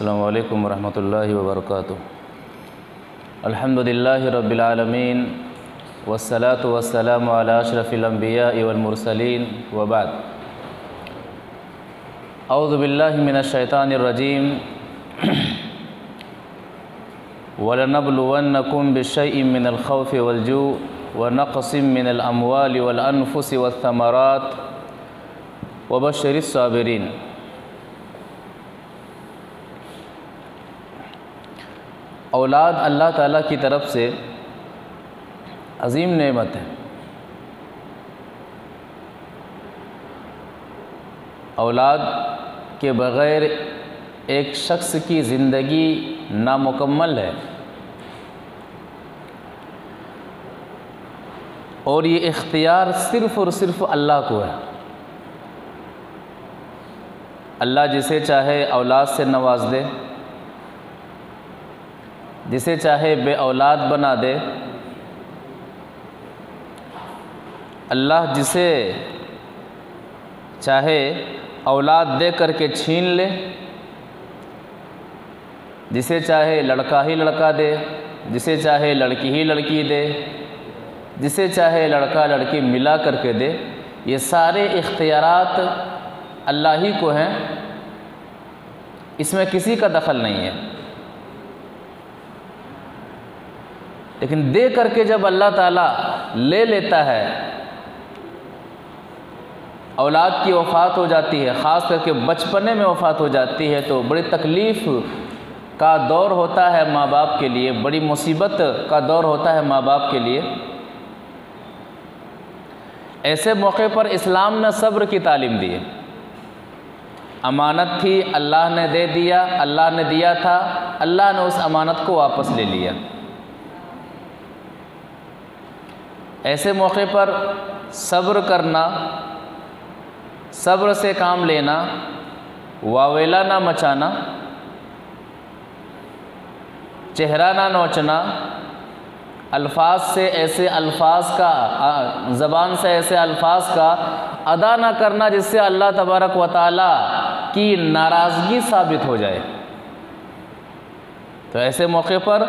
अस्सलामु अलैकुम वरहमतुल्लाहि वबरकातुहू। अल्हम्दुलिल्लाहि रब्बिल आलमीन वस्सलातु वस्सलामु अला अशरफिल अंबियाइ वल मुरसलीन व बाद। औज़ु बिल्लाहि मिनश शैतानिर रजीम। वलनब्लुवन्नकुम बिशैइन मिनल खौफि वल जू व नक़सिम मिनल अमवालि वल अनफुसि वस्समरात व बश्शिरिस साबिरीन। औलाद अल्लाह ताला की तरफ से अज़ीम नेमत है। औलाद के बग़ैर एक शख्स की ज़िंदगी नामुकम्मल है और ये इख्तियार सिर्फ़ और सिर्फ़ अल्लाह को है। अल्लाह जिसे चाहे औलाद से नवाज दे, जिसे चाहे बे औलाद बना दे। अल्लाह जिसे चाहे औलाद दे करके छीन ले, जिसे चाहे लड़का ही लड़का दे, जिसे चाहे लड़की ही लड़की दे, जिसे चाहे लड़का लड़की मिला करके दे। ये सारे इख्तियारात अल्लाह ही को हैं, इसमें किसी का दखल नहीं है। लेकिन दे करके जब अल्लाह ताला ले लेता है, औलाद की वफ़ात हो जाती है, ख़ास करके बचपने में वफ़ात हो जाती है, तो बड़ी तकलीफ़ का दौर होता है माँ बाप के लिए, बड़ी मुसीबत का दौर होता है माँ बाप के लिए। ऐसे मौके पर इस्लाम ने सब्र की तालीम दी है। अमानत थी, अल्लाह ने दे दिया, अल्लाह ने दिया था, अल्लाह ने उस अमानत को वापस ले लिया। ऐसे मौके पर सब्र करना, सब्र से काम लेना, वावेला ना मचाना, चेहरा ना नोचना, अल्फाज से ऐसे अल्फाज का, ज़बान से ऐसे अल्फाज का अदा ना करना जिससे अल्लाह तबारक व तआला की नाराज़गी साबित हो जाए। तो ऐसे मौके पर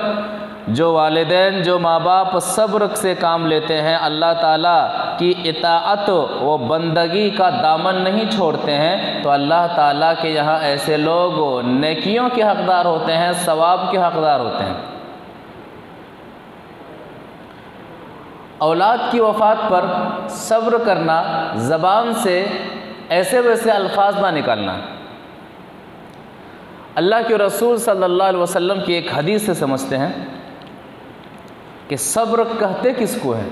जो वालिदैन, जो माँ बाप सब्र से काम लेते हैं, अल्लाह ताला की इताअत व बंदगी का दामन नहीं छोड़ते हैं, तो अल्लाह ताला के यहाँ ऐसे लोग नेकियों के हक़दार होते हैं, सवाब के हक़दार होते हैं। औलाद की वफ़ात पर सब्र करना, ज़बान से ऐसे वैसे अल्फाज ना निकालना। अल्लाह के रसूल सल्लल्लाहु अलैहि वसल्लम की एक हदीस से समझते हैं कि सब्र कहते किसको है,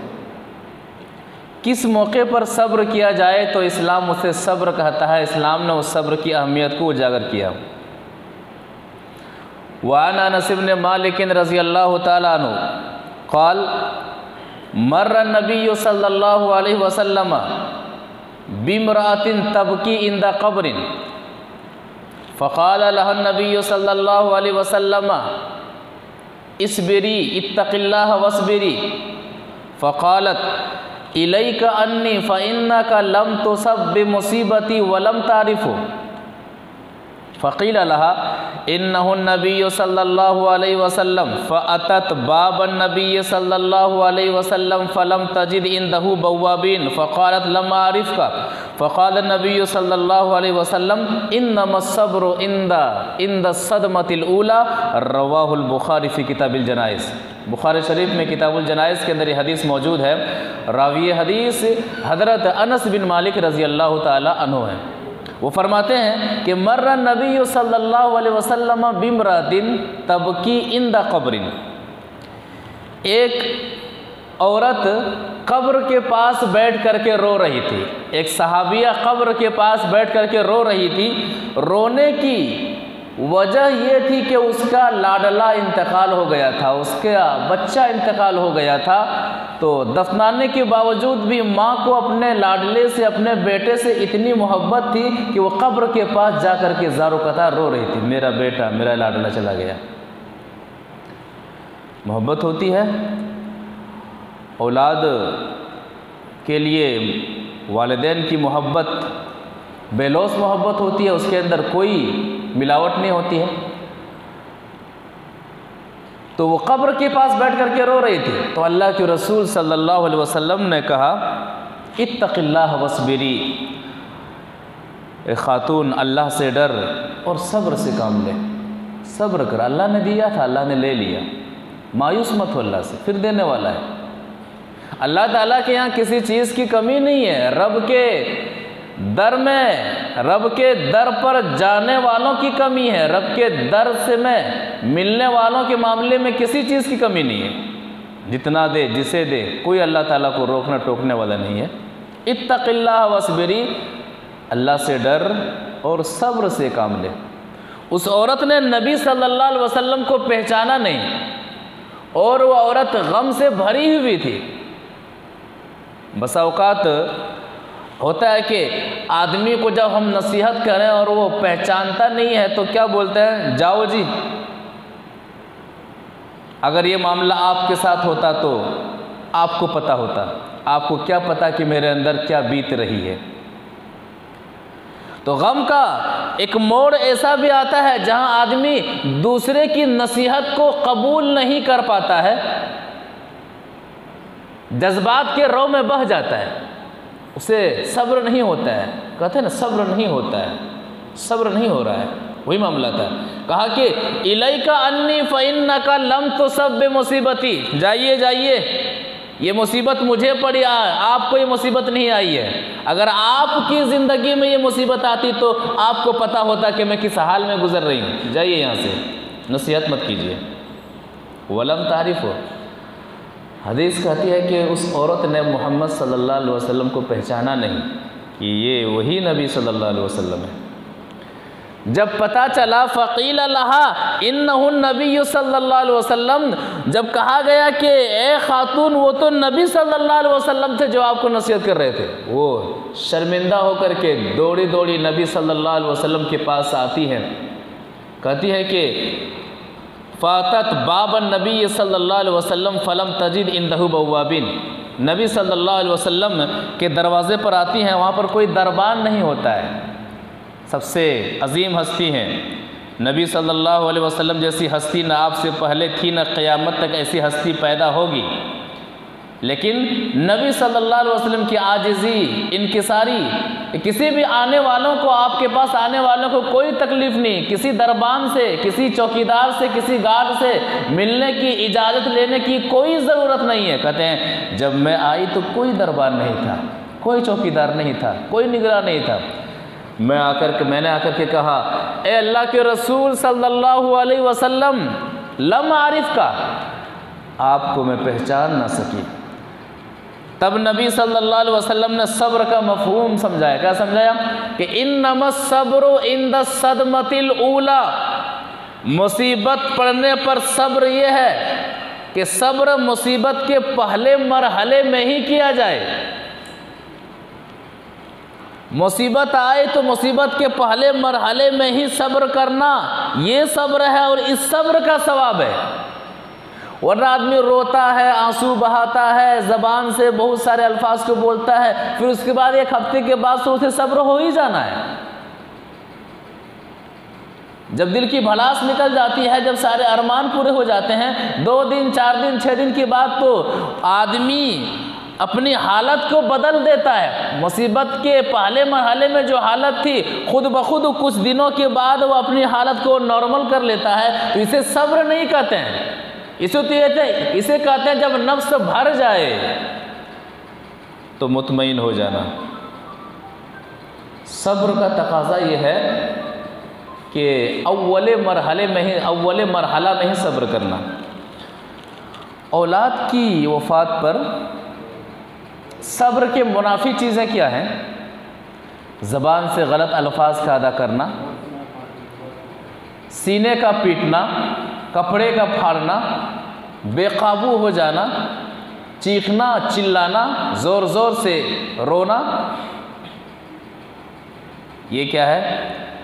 किस मौके पर सब्र किया जाए तो इस्लाम उसे सब्र कहता है। इस्लाम ने उस सब्र की अहमियत को उजागर किया। वान अनस इब्न मालिक रज़ियल्लाहु तआला अन्हु क़ाल मर्र नबी सल्लल्लाहु अलैहि वसल्लम बिम्रअतिन तबकी इंदा क़ब्रिन फ़क़ाल लहा नबी सल्लल्लाहु अलैहि वसल्लम इसबिरी इत्तक़िल्लाह वस्बिरी फ़क़ालत इलैका अन्नी फ़इन्नका लम तुसब बिमुसीबती वलम तारिफ़ु फ़क़ील लहा इन्नहु नबी सल्लल्लाहु अलैहि वसल्लम फ़अतत बाबन नबी सल्लल्लाहु अलैहि वसल्लम फ़लम तजिद इंदहु बव्वाबीन फ़क़ालत लम आरिफ़का फ़क़ाल नबी सल्लल्लाहु अलैहि वसल्लम इन्नमस्सब्रु इंदा सदमतिल ऊला। रवाहुल बुखारी फ़ी किताबिल जनाइज़। बुखारी शरीफ में किताबुल जनाइज़ के अंदर ये हदीस मौजूद है। रावी हदीस हज़रत अनस बिन मालिक रज़ियल्लाहु ताला अन्हु हैं। वो फरमाते हैं कि मर्रा नबी सल्लल्लाहु अलैहि वसल्लम बिम्रअतिन तबकी इंदा क़ब्रिन। एक औरत कब्र के पास बैठ करके रो रही थी। एक सहाबिया कब्र के पास बैठ करके रो रही थी। रोने की वजह ये थी कि उसका लाडला इंतकाल हो गया था, उसका बच्चा इंतकाल हो गया था। तो दफनाने के बावजूद भी माँ को अपने लाडले से, अपने बेटे से इतनी मोहब्बत थी कि वो कब्र के पास जा कर के ज़ारो कतार रो रही थी, मेरा बेटा, मेरा लाडला चला गया। मोहब्बत होती है औलाद के लिए, वालिदैन की मोहब्बत बेलौस मोहब्बत होती है, उसके अंदर कोई मिलावट नहीं होती है। तो वो कब्र के पास बैठ करके रो रही थी। तो अल्लाह के रसूल सल्लल्लाहु अलैहि वसल्लम ने कहा, इत्तक़िल्लाह वस्बिरी, ए खातून अल्लाह से डर और सब्र से काम ले, सब्र कर, अल्लाह ने दिया था, अल्लाह ने ले लिया, मायूस मत हो अल्लाह से, फिर देने वाला है। अल्लाह ताला के यहाँ किसी चीज़ की कमी नहीं है। रब के दर में, रब के दर पर जाने वालों की कमी है, रब के दर से में मिलने वालों के मामले में किसी चीज़ की कमी नहीं है। जितना दे, जिसे दे, कोई अल्लाह ताला को रोकना टोकने वाला नहीं है। इत्तक़िल्लाह वस्बिरी, अल्लाह से डर और सब्र से काम ले। उस औरत ने नबी सल्लल्लाहु अलैहि वसल्लम को पहचाना नहीं और वो औरत गम से भरी हुई थी। बसा औकात होता है कि आदमी को जब हम नसीहत करें और वो पहचानता नहीं है तो क्या बोलते हैं, जाओ जी। अगर ये मामला आपके साथ होता तो आपको पता होता, आपको क्या पता कि मेरे अंदर क्या बीत रही है। तो गम का एक मोड़ ऐसा भी आता है जहां आदमी दूसरे की नसीहत को कबूल नहीं कर पाता है, जज्बात के रौ में बह जाता है, उसे सब्र नहीं होता है। कहते हैं ना, सब्र नहीं होता है, सब्र नहीं हो रहा है, वही मामला था। कहा कि इलैका अन्नी फ़इन्नका लम तुसब बिमुसीबती, जाइए जाइए, ये मुसीबत मुझे पड़ी, आपको ये मुसीबत नहीं आई है। अगर आपकी ज़िंदगी में ये मुसीबत आती तो आपको पता होता कि मैं किस हाल में गुजर रही हूँ। जाइए यहाँ से, नसीहत मत कीजिए। वलम तारिफ़ हो, हदीस कहती है कि उस औरत ने मोहम्मद सल्लल्लाहु अलैहि वसल्लम को पहचाना नहीं कि ये वही नबी सल्लल्लाहु अलैहि वसल्लम है। जब पता चला फ़क़ील लहा इन्नहु नबी सल्लल्लाहु अलैहि वसल्लम, जब कहा गया कि ए खातून वो तो नबी सल्लल्लाहु अलैहि वसल्लम थे जो आपको नसीहत कर रहे थे, वो शर्मिंदा होकर के दौड़ी दौड़ी नबी सल्लल्लाहु अलैहि वसल्लम के पास आती हैं। कहती है कि फ़ातत बाबन नबी सल्लल्लाहु अलैहि वसल्लम फ़लम तजिद इंदहु बव्वाबिन, नबी सल्लल्लाहु अलैहि वसल्लम के दरवाज़े पर आती हैं, वहाँ पर कोई दरबान नहीं होता है। सबसे अजीम हस्ती हैं नबी सल्लल्लाहु अलैहि वसल्लम जैसी हस्ती न आपसे पहले थी, न क़यामत तक ऐसी हस्ती पैदा होगी। लेकिन नबी सल्लल्लाहु अलैहि वसल्लम की आजिज़ी, इनकिसारी, किसी भी आने वालों को, आपके पास आने वालों को कोई तकलीफ़ नहीं, किसी दरबान से, किसी चौकीदार से, किसी गार्ड से मिलने की, इजाज़त लेने की कोई ज़रूरत नहीं है। कहते हैं जब मैं आई तो कोई दरबान नहीं था, कोई चौकीदार नहीं था, कोई निगरान नहीं था। मैंने आकर के कहा, ए अल्लाह के रसूल सल्लल्लाहु अलैहि वसल्लम, लम आरिफ का, आपको मैं पहचान ना सकी। तब नबी सल्लल्लाहु अलैहि वसल्लम ने सब्र का मफ़हूम समझाया। क्या समझाया कि इन्नमस सब्रु इंद सदमतिल ऊला, मुसीबत पड़ने पर सब्र ये है कि सब्र मुसीबत के पहले मरहले में ही किया जाए। मुसीबत आए तो मुसीबत के पहले मरहले में ही सब्र करना, ये सब्र है और इस सब्र का सवाब है। वरना आदमी रोता है, आंसू बहाता है, ज़बान से बहुत सारे अल्फाज को बोलता है, फिर उसके बाद एक हफ्ते के बाद से उसे सब्र हो ही जाना है। जब दिल की भड़ास निकल जाती है, जब सारे अरमान पूरे हो जाते हैं, 2 दिन 4 दिन 6 दिन के बाद तो आदमी अपनी हालत को बदल देता है। मुसीबत के पहले मरहले में जो हालत थी, खुद ब खुद कुछ दिनों के बाद वो अपनी हालत को नॉर्मल कर लेता है। तो इसे सब्र नहीं कहते हैं, इसे कहते हैं जब नफ्स भर जाए तो मुतमईन हो जाना। सब्र का तकाजा ये है कि अव्वले मरहला में ही सब्र करना। औलाद की वफ़ात पर सब्र के मुनाफी चीज़ें क्या हैं? ज़बान से गलत अल्फाज का अदा करना, सीने का पीटना, कपड़े का फाड़ना, बेकाबू हो जाना, चीखना, चिल्लाना, ज़ोर ज़ोर से रोना, ये क्या है?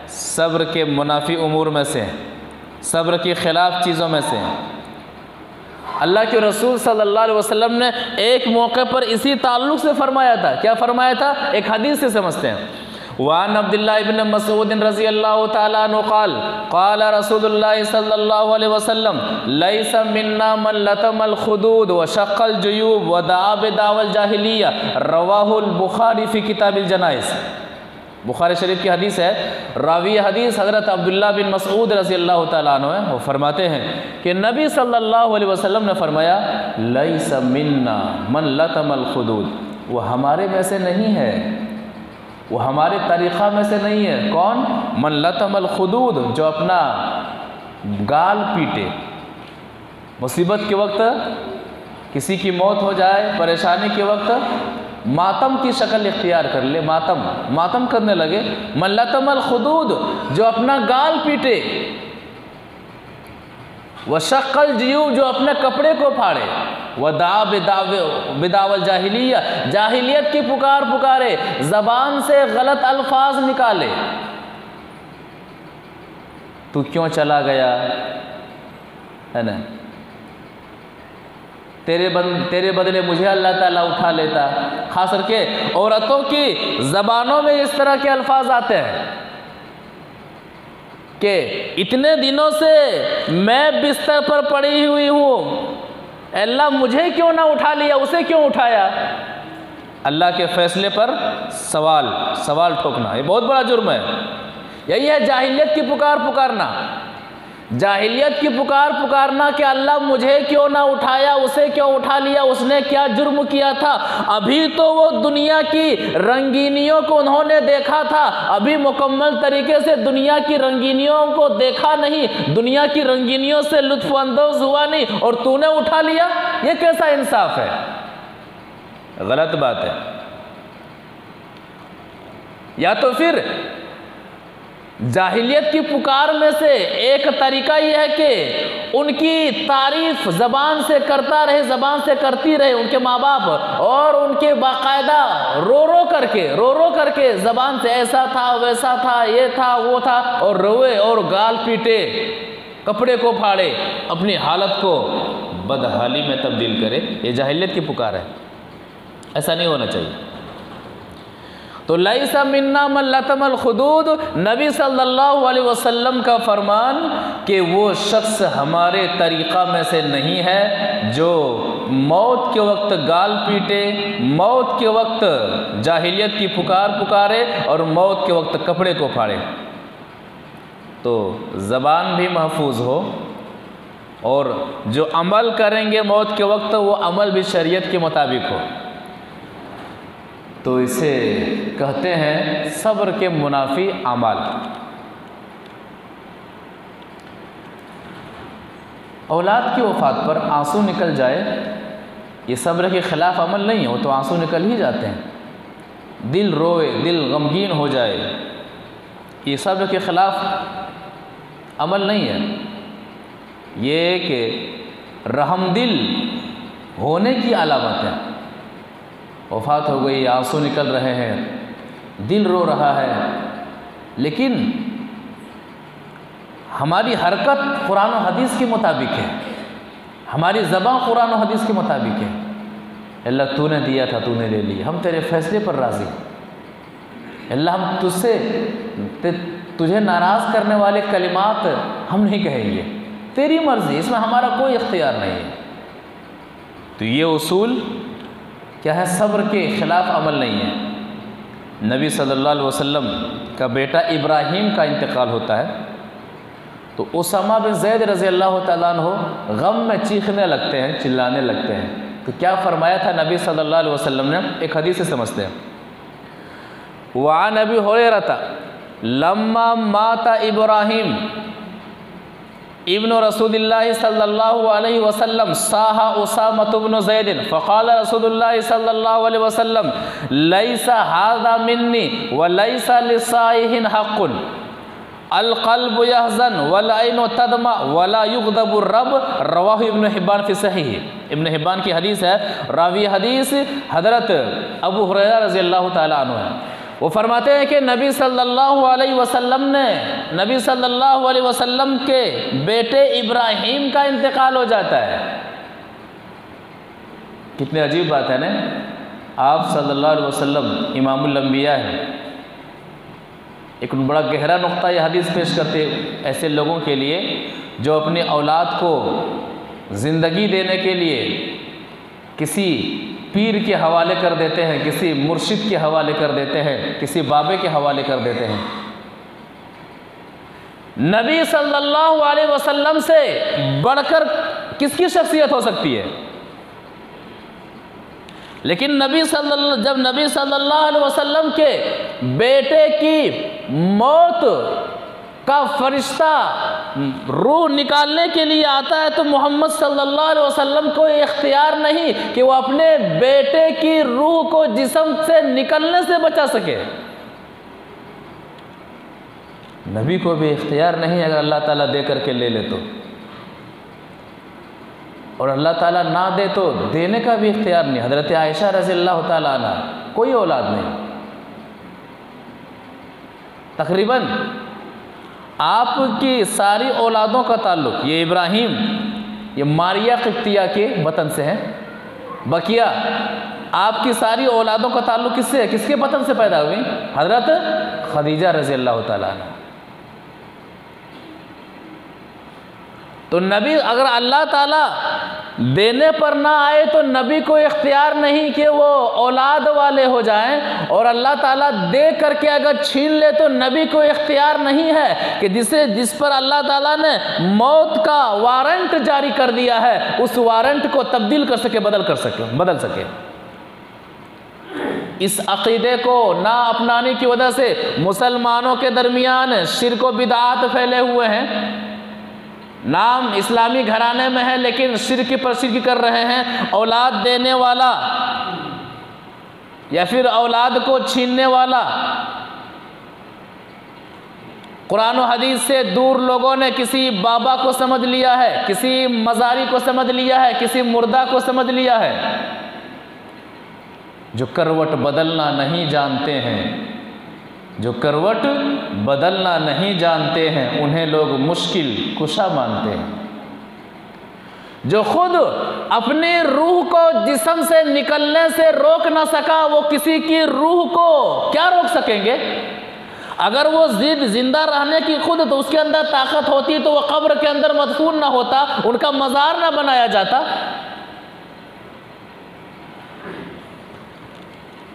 सब्र के मुनाफी उमूर में से, सब्र के ख़िलाफ़ चीज़ों में से। अल्लाह के रसूल सल्लल्लाहु अलैहि वसल्लम ने एक मौके पर इसी ताल्लुक़ से फरमाया था। क्या फरमाया था? एक हदीस से समझते हैं। वान अब्दुल्लाह इब्न मसऊद रज़ी अल्लाहु तआला अन्हु क़ाल क़ाल रसूलुल्लाह सल्लल्लाहु अलैहि वसल्लम लैसा मिन्ना मन लतमल खुदूद व शक्कल जुयूब व दआ बिदावल जाहिलिया रवाहुल बुखारी फ़ी किताबिल जनाइज़। बुखारी शरीफ की हदीस है। रावी हदीस हज़रत अब्दुल्लाह बिन मसऊद रज़ी अल्लाहु तआला अन्हु है। वो फरमाते हैं कि नबी सल्लल्लाहु अलैहि वसल्लम ने फरमाया लैसा मिन्ना मन लतमल खुदूद, वो हमारे में से नहीं है, वो हमारे तरीक़ा में से नहीं है। कौन? मन लतमल खुदूद, जो अपना गाल पीटे। मुसीबत के वक्त, किसी की मौत हो जाए, परेशानी के वक्त मातम की शक्ल इख्तियार कर ले, मातम करने लगे। मन लतमल खुदूद, जो अपना गाल पीटे। व शक्कल जियूब, जो अपने कपड़े को फाड़े। व दा बिदावल जाहिलिया, जाहिलियत की पुकारे, ज़बान से गलत अल्फाज निकाले। तू क्यों चला गया, है ना, तेरे बदले मुझे अल्लाह ताला उठा लेता। खास करके औरतों की ज़बानों में इस तरह के अल्फाज आते हैं कि इतने दिनों से मैं बिस्तर पर पड़ी हुई हूँ, अल्लाह मुझे क्यों ना उठा लिया, उसे क्यों उठाया। अल्लाह के फैसले पर सवाल ठोकना, ये बहुत बड़ा जुर्म है। यही है जाहिलियत की पुकारना। जाहिलियत की पुकारना कि अल्लाह मुझे क्यों ना उठाया, उसे क्यों उठा लिया, उसने क्या जुर्म किया था। अभी तो वो दुनिया की रंगीनियों को उन्होंने देखा था, अभी मुकम्मल तरीके से दुनिया की रंगीनियों को देखा नहीं, दुनिया की रंगीनियों से लुत्फ अंदोज हुआ नहीं, और तूने उठा लिया। ये कैसा इंसाफ है, गलत बात है। या तो फिर जाहिलियत की पुकार में से एक तरीका यह है कि उनकी तारीफ ज़बान से करता रहे, ज़बान से करती रहे उनके माँ बाप, और उनके बाकायदा रो रो करके ज़बान से ऐसा था, वैसा था, ये था, वो था, और रोए और गाल पीटे, कपड़े को फाड़े, अपनी हालत को बदहाली में तब्दील करे। ये जाहिलियत की पुकार है, ऐसा नहीं होना चाहिए। तो लैसा मिन्ना मन लतमल खुदूद, नबी सल्लल्लाहु अलैहि वसल्लम का फरमान कि वो शख्स हमारे तरीक़ा में से नहीं है जो मौत के वक्त गाल पीटे, मौत के वक्त जाहिलियत की पुकारे और मौत के वक्त कपड़े को फाड़े। तो ज़बान भी महफूज हो, और जो अमल करेंगे मौत के वक्त वो अमल भी शरीयत के मुताबिक हो। तो इसे कहते हैं सब्र के मुनाफी अमाल। औलाद की वफ़ात पर आंसू निकल जाए, ये सब्र के ख़िलाफ़ अमल नहीं हो, तो आंसू निकल ही जाते हैं। दिल रोए, दिल गमगीन हो जाए, ये सब्र के ख़िलाफ़ अमल नहीं है। ये कि रहमदिल होने की अलामत है। वफ़ात हो गई, आंसू निकल रहे हैं, दिल रो रहा है, लेकिन हमारी हरकत कुरान और हदीस के मुताबिक है, हमारी ज़बान कुरान और हदीस के मुताबिक है। अल्लाह तूने दिया था, तूने ले लिया, हम तेरे फैसले पर राज़ी। अल्लाह हम तुझे नाराज़ करने वाले कलिमात हम नहीं कहेंगे, तेरी मर्ज़ी, इसमें हमारा कोई इख्तियार नहीं है। तो ये उसूल क्या है, सब्र के ख़िलाफ़ अमल नहीं है। नबी सल्लल्लाहु अलैहि वसल्लम का बेटा इब्राहीम का इंतकाल होता है, तो उसामा बिन ज़ैद रज़ी अल्लाह तआला अन्हु गम में चीखने लगते हैं, चिल्लाने लगते हैं। तो क्या फरमाया था नबी सल्लल्लाहु अलैहि वसल्लम ने, एक हदीस से समझते हैं। वअन अबी हुरैरा लम्मा माता इब्राहीम इब्न रसूलिल्लाह सल्लल्लाहु अलैहि वसल्लम साहा उसामा इब्न ज़ैद फ़क़ाल रसूलुल्लाह सल्लल्लाहु अलैहि वसल्लम लैसा हाज़ा मिन्नी व लैसा लिसाइहिन हक़्क़ुन अल क़ल्बु यहज़न वल ऐनु तदमा वला युग़दबु रब, रवाहु इब्न हिब्बान फ़ी सहीह। इब्न हिब्बान की हदीस है। रावी हदीस हज़रत अबू हुरैरा रज़ी अल्लाह तआला अन्हु है। वो फरमाते हैं कि नबी सल्लल्लाहु अलैहि वसल्लम के बेटे इब्राहीम का इंतकाल हो जाता है। कितनी अजीब बात है ना। आप सल्लल्लाहु अलैहि वसल्लम इमामुल अंबिया हैं, एक बड़ा गहरा नुक्ता ये हदीस पेश करते ऐसे लोगों के लिए जो अपनी औलाद को ज़िंदगी देने के लिए किसी पीर के हवाले कर देते हैं, किसी मुर्शिद के हवाले कर देते हैं, किसी बाबे के हवाले कर देते हैं। नबी सल्लल्लाहु अलैहि वसल्लम से बढ़कर किसकी शख्सियत हो सकती है? लेकिन जब नबी सल्लल्लाहु अलैहि वसल्लम के बेटे की मौत का फरिश्ता रूह निकालने के लिए आता है तो मोहम्मद सल्लल्लाहु अलैहि वसल्लम को इख्तियार नहीं कि वो अपने बेटे की रूह को जिस्म से निकलने से बचा सके। नबी को भी इख्तियार नहीं अगर अल्लाह ताला दे करके ले ले तो, और अल्लाह ताला ना दे तो देने का भी इख्तियार नहीं। हज़रत आयशा रज़ियल्लाहु ताला अन्हा कोई औलाद नहीं, तकरीबन आपकी सारी औलादों का ताल्लुक़ ये इब्राहीम, ये मारिया क़िब्तिया के वतन से है। बकिया आपकी सारी औलादों का ताल्लुक़ किससे है? किसके वतन से पैदा हुई? हज़रत खदीजा रज़ियल्लाहु ताला अन्हा। तो नबी अगर अल्लाह ताला देने पर ना आए तो नबी को इख्तियार नहीं कि वो औलाद वाले हो जाएं, और अल्लाह ताला दे करके अगर छीन ले तो नबी को इख्तियार नहीं है कि जिस पर अल्लाह ताला ने मौत का वारंट जारी कर दिया है उस वारंट को तब्दील कर सके, बदल सके। इस अक़ीदे को ना अपनाने की वजह से मुसलमानों के दरमियान शिर्क व बिदअत फैले हुए हैं। नाम इस्लामी घराने में है लेकिन शिर्क पर शिर्क कर रहे हैं। औलाद देने वाला या फिर औलाद को छीनने वाला, कुरान और हदीस से दूर लोगों ने किसी बाबा को समझ लिया है, किसी मज़ारी को समझ लिया है, किसी मुर्दा को समझ लिया है। जो करवट बदलना नहीं जानते हैं, जो करवट बदलना नहीं जानते हैं उन्हें लोग मुश्किल कुशा मानते हैं। जो खुद अपनी रूह को जिस्म से निकलने से रोक ना सका वो किसी की रूह को क्या रोक सकेंगे? अगर वो जिंदा रहने की खुद तो उसके अंदर ताकत होती तो वो कब्र के अंदर मदफून ना होता, उनका मज़ार ना बनाया जाता।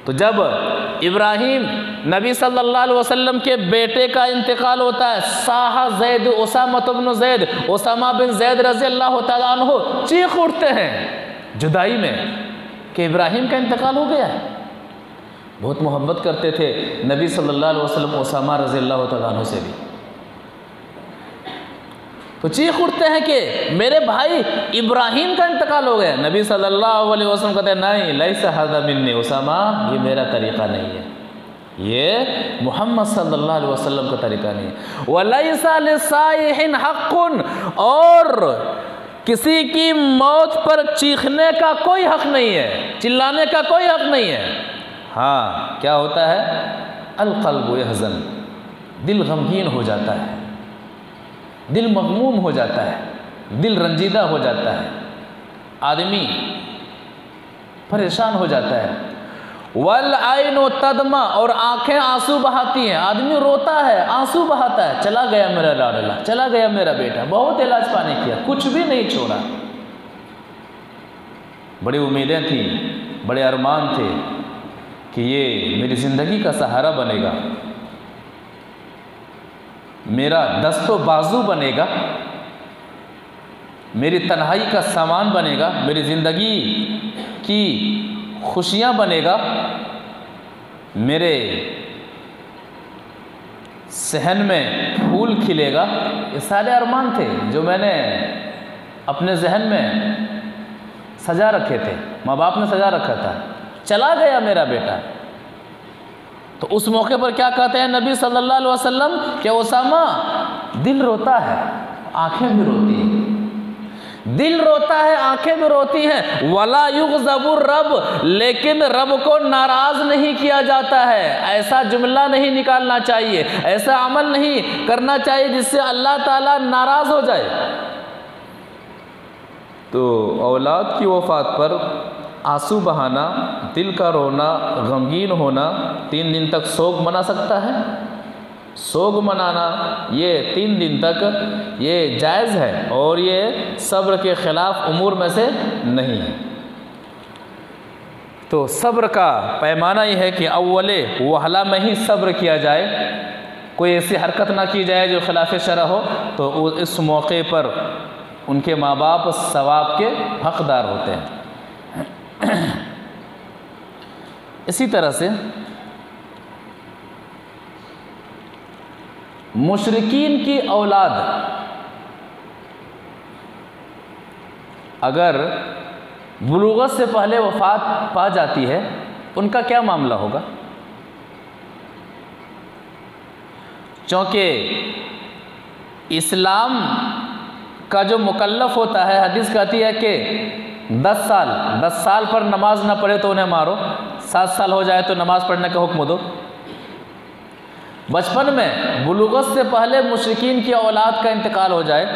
तो जब इब्राहीम नबी सल्लल्लाहु अलैहि वसल्लम के बेटे का इंतकाल होता है, साहा ज़ैद उसामा बिन ज़ैद, उसामा बिन ज़ैद रज़ियल्लाहु तआला अन्हु चीख उठते हैं जुदाई में कि इब्राहीम का इंतकाल हो गया है। बहुत मोहब्बत करते थे नबी सल्लल्लाहु अलैहि वसल्लम उसामा रज़ियल्लाहु तआला अन्हु से भी। तो चीख उठते हैं कि मेरे भाई इब्राहीम का इंतकाल हो गया। नबी सल्लल्लाहु अलैहि वसल्लम कहते हैं नहीं, लैसा हाज़ा मिन्नी उसामा, ये मेरा तरीक़ा नहीं है, ये मोहम्मद सल्लल्लाहु अलैहि वसल्लम का तरीक़ा नहीं है। वलैसा लिसाइहिन हक़्क़ुन, और किसी की मौत पर चीखने का कोई हक़ नहीं है, चिल्लाने का कोई हक़ नहीं है। हाँ, क्या होता है? अल-क़ल्बु यहज़न, दिल गमगीन हो जाता है, दिल मग़मूम हो जाता है, दिल रंजीदा हो जाता है, आदमी परेशान हो जाता है। वल आइनो तदमा, और आंखें आंसू बहाती हैं, आदमी रोता है, आंसू बहाता है, चला गया मेरा लाडला, चला गया मेरा बेटा, बहुत इलाज पानी किया, कुछ भी नहीं छोड़ा। बड़ी उम्मीदें थी, बड़े अरमान थे कि ये मेरी ज़िंदगी का सहारा बनेगा, मेरा दस्तो बाजू बनेगा, मेरी तन्हाई का सामान बनेगा, मेरी ज़िंदगी की खुशियाँ बनेगा, मेरे सहन में फूल खिलेगा। ये सारे अरमान थे जो मैंने अपने जहन में सजा रखे थे, माँ बाप ने सजा रखा था। चला गया मेरा बेटा। तो उस मौके पर क्या कहते हैं नबी सल्लल्लाहु अलैहि वसल्लम कि उसामा, दिल रोता है, आंखें भी रोती हैं, दिल रोता है, आंखें भी रोती हैं। वला युग़ज़बु रब, लेकिन रब को नाराज नहीं किया जाता है। ऐसा जुमला नहीं निकालना चाहिए, ऐसा अमल नहीं करना चाहिए जिससे अल्लाह ताला नाराज हो जाए। तो औलाद की वफ़ात पर आंसू बहाना, दिल का रोना, गमगीन होना 3 दिन तक शोक मना सकता है? सोग मनाना ये 3 दिन तक ये जायज़ है और ये सब्र के ख़िलाफ़ उमूर में से नहीं है। तो सब्र का पैमाना ये है कि अव्वले वहला में ही सब्र किया जाए, कोई ऐसी हरकत ना की जाए जो खिलाफ शरअ हो, तो इस मौके पर उनके माँ बाप सवाब के हकदार होते हैं। इसी तरह से मुशरिकीन की औलाद अगर बुलूगत से पहले वफ़ात पा जाती है, उनका क्या मामला होगा? क्योंकि इस्लाम का जो मुकल्लफ होता है, हदीस कहती है कि 10 साल पर नमाज ना पढ़े तो उन्हें मारो, 7 साल हो जाए तो नमाज पढ़ने का हुक्म दो। बचपन में बुलूगत से पहले मुशरिकीन की औलाद का इंतकाल हो जाए,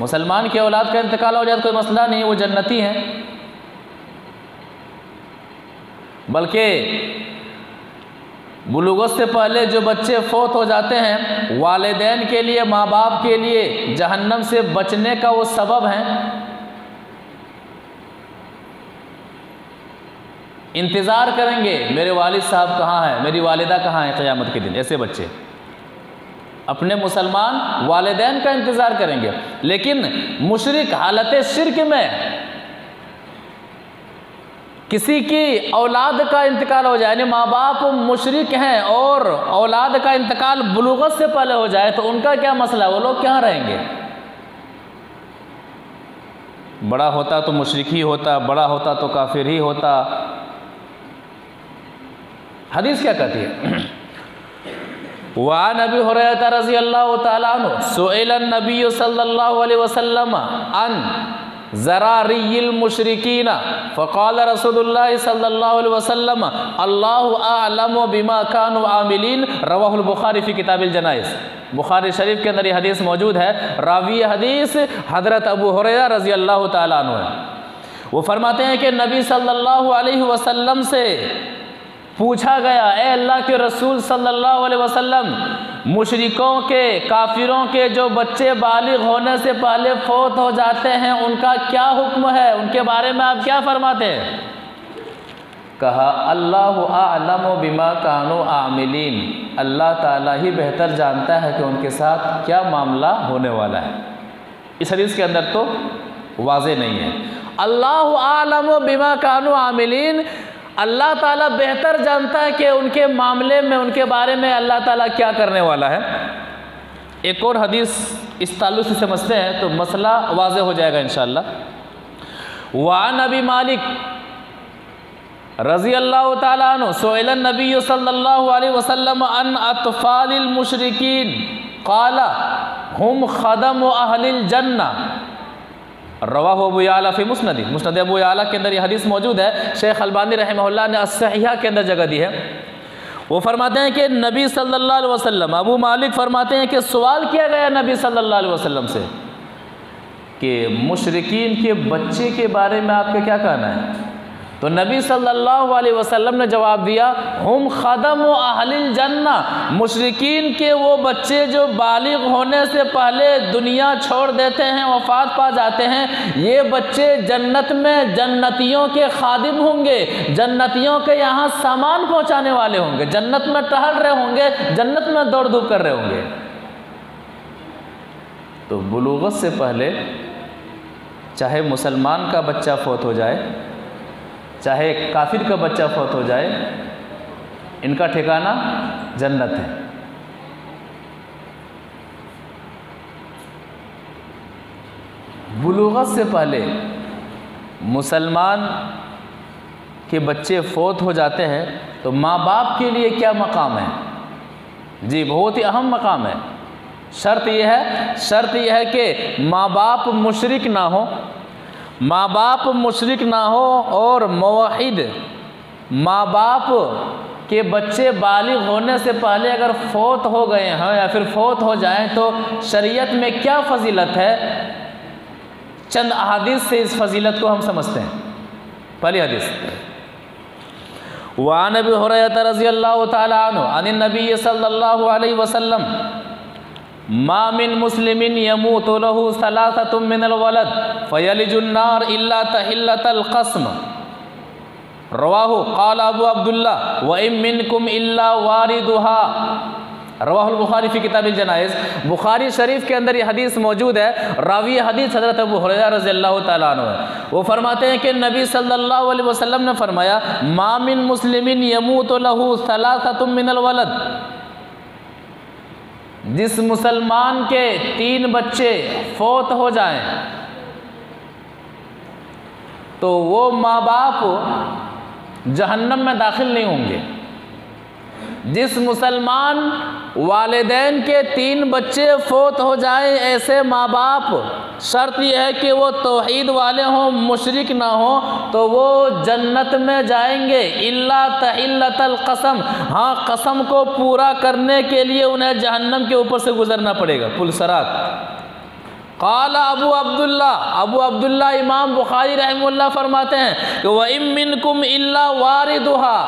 मुसलमान की औलाद का इंतकाल हो जाए तो कोई मसला नहीं, वो जन्नती हैं। बल्कि बुलूगत से पहले जो बच्चे फौत हो जाते हैं, वालिदैन के लिए, माँ बाप के लिए जहन्नम से बचने का वो सबब हैं। इंतज़ार करेंगे मेरे वालिद साहब कहाँ हैं, मेरी वालिदा कहाँ है क़यामत के दिन। ऐसे बच्चे अपने मुसलमान वालिदैन का इंतज़ार करेंगे। लेकिन मुशरिक हालत शिर्क में किसी की औलाद का इंतकाल हो जाए, यानी माँ बाप मुशरिक हैं और औलाद का इंतकाल बुलूगत से पहले हो जाए, तो उनका क्या मसला है? वो लोग कहाँ रहेंगे? बड़ा होता तो मुशरिक ही होता, बड़ा होता तो काफिर ही होता। हदीस क्या कहती है? वान अबी हुरैरा रज़ियल्लाहु तआला अन्हु सुइला नबी सल्लल्लाहु अलैहि वसल्लम अन ज़रारियिल मुशरिकीना फ़क़ाल रसूलुल्लाह सल्लल्लाहु अलैहि वसल्लम अल्लाहु अअलमु बिमा कानू आमिलीन, रवाहुल बुखारी फ़ी किताबिल जनाइज़। बुखारी शरीफ के अंदर ये हदीस मौजूद है। रावी हदीस हज़रत अबू हुरैरा रज़ियल्लाहु तआला अन्हु है। वो फरमाते हैं कि नबी सल्लल्लाहु अलैहि वसल्लम से पूछा गया, ए अल्लाह के रसूल सल्लल्लाहु अलैहि वसल्लम, मुशरिकों के, काफिरों के जो बच्चे बालिग होने से पहले फौत हो जाते हैं, उनका क्या हुक्म है? उनके बारे में आप क्या फरमाते हैं? कहा, अल्लाहु अअलमु बिमा कानू आमिलीन, अल्लाह ताला ही बेहतर जानता है कि उनके साथ क्या मामला होने वाला है। इस हदीस के अंदर तो वाज़ेह नहीं है। अल्लाहु अअलमु बिमा कानू आमिलीन, अल्लाह ताला बेहतर जानता है कि उनके मामले में, उनके बारे में अल्लाह ताला क्या करने वाला है। एक और हदीस इस ताल्लुक से समझते हैं तो मसला वाज़ेह हो जाएगा इंशाअल्लाह। वान अबी मालिक रज़ियल्लाहु तआला अन्हु सुइला नबी सल्लल्लाहु अलैहि वसल्लम अन अतफालिल मुशरिकीन क़ाला हुम ख़दम अहलिल जन्ना, रवाहु अबू याला फ़ी मुस्नदी। मुस्नद अबू याला के अंदर ये हदीस मौजूद है। शेख अलबानी रहमहुल्लाह ने अस्सहीहा के अंदर जगह दी है। वो फरमाते हैं कि नबी सल्लल्लाहु अलैहि वसल्लम, अबू मालिक फरमाते हैं कि सवाल किया गया नबी सल्लल्लाहु अलैहि वसल्लम से कि मुशरिकीन के बच्चे के बारे में आपका क्या कहना है? तो नबी सल्लल्लाहु अलैहि वसल्लम ने जवाब दिया, हुम ख़दम अहलिल जन्ना, मुशरिकीन के वो बच्चे जो बालिग होने से पहले दुनिया छोड़ देते हैं, वफ़ात पा जाते हैं, ये बच्चे जन्नत में जन्नतियों के खादिम होंगे, जन्नतियों के यहाँ सामान पहुँचाने वाले होंगे, जन्नत में टहल रहे होंगे, जन्नत में दौड़ धूप कर रहे होंगे। तो बुलूगत से पहले चाहे मुसलमान का बच्चा फौत हो जाए, चाहे काफिर का बच्चा फौत हो जाए, इनका ठिकाना जन्नत है। बुलूगत से पहले मुसलमान के बच्चे फौत हो जाते हैं तो माँ बाप के लिए क्या मकाम है? जी, बहुत ही अहम मकाम है। शर्त यह है कि माँ बाप मुशरिक ना हो, माँ बाप मुशरिक ना हो और मुवहिद माँ बाप के बच्चे बालिग होने से पहले अगर फौत हो गए हैं या फिर फौत हो जाएं तो शरीयत में क्या फजीलत है? चंद अहादीस से इस फजीलत को हम समझते हैं। पहली हदीस, वान अबी हुरैरा रज़ियल्लाहु तआला अन्हु अन नबी सल्लल्लाहु अलैहि वसल्लम मा मिन मुस्लिमिन यमूतु लहु सलासतुम मिनल वलद फयलिजुन नार इल्ला तहिल्लतल क़स्म रवाहु क़ाल अबू अब्दुल्लाह व इम मिनकुम इल्ला वारिदुहा रवाहुल बुखारी फ़ी किताबिल जनाइज़। बुखारी शरीफ के अंदर ये हदीस मौजूद है। रावी हदीस हज़रत अबू हुरैरा रज़ियल्लाहु तआला अन्हु है। वो फरमाते हैं कि नबी सल्लल्लाहु अलैहि वसल्लम ने फरमाया मा मिन मुस्लिमिन यमूतु लहु सलासतुम मिनल वलद, जिस मुसलमान के 3 बच्चे फौत हो जाएं तो वो माँ बाप जहन्नम में दाखिल नहीं होंगे। जिस मुसलमान वालिदैन के 3 बच्चे फौत हो जाए, ऐसे माँ बाप, शर्त यह है कि वो तौहीद वाले हों, मुशरिक ना हो, तो वो जन्नत में जाएंगे इल्ला तहिल्लतल क़सम। हाँ, कसम को पूरा करने के लिए उन्हें जहन्नम के ऊपर से गुजरना पड़ेगा, पुल सरात। क़ाला अबू अब्दुल्लाह इमाम बुखारी रहमहुल्लाह फरमाते हैं कि व इम मिनकुम इल्ला वारिदुहा।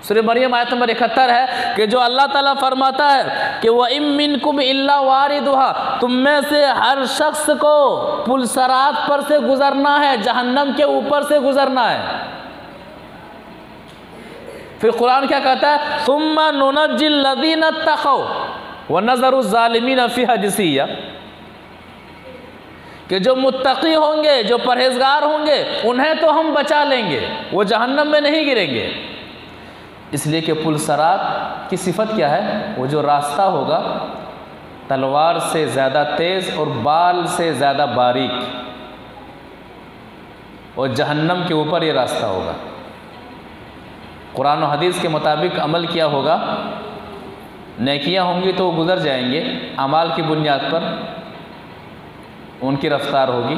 सूरह मरियम आयत नंबर 71 है कि जो अल्लाह ताला फरमाता है कि व इम मिनकुम इल्ला वारिदुहा, तुम में से हर शख्स को पुलसरात पर से गुजरना है, जहन्नम के ऊपर से गुजरना है। फिर कुरान क्या कहता है, सुम्मा नुनज्जिल लज़ीना तक़ौ व नज़रु ज़ालिमीन फ़ीहा जसिया, कि जो मुत्तकी होंगे, जो परहेजगार होंगे, उन्हें तो हम बचा लेंगे, वो जहन्नम में नहीं गिरेंगे। इसलिए कि पुलसरात की सिफत क्या है, वो जो रास्ता होगा तलवार से ज़्यादा तेज़ और बाल से ज़्यादा बारीक, और जहन्नम के ऊपर ये रास्ता होगा। कुरान और हदीस के मुताबिक अमल किया होगा, नेकियां होंगी तो वो गुज़र जाएंगे, अमाल की बुनियाद पर उनकी रफ्तार होगी,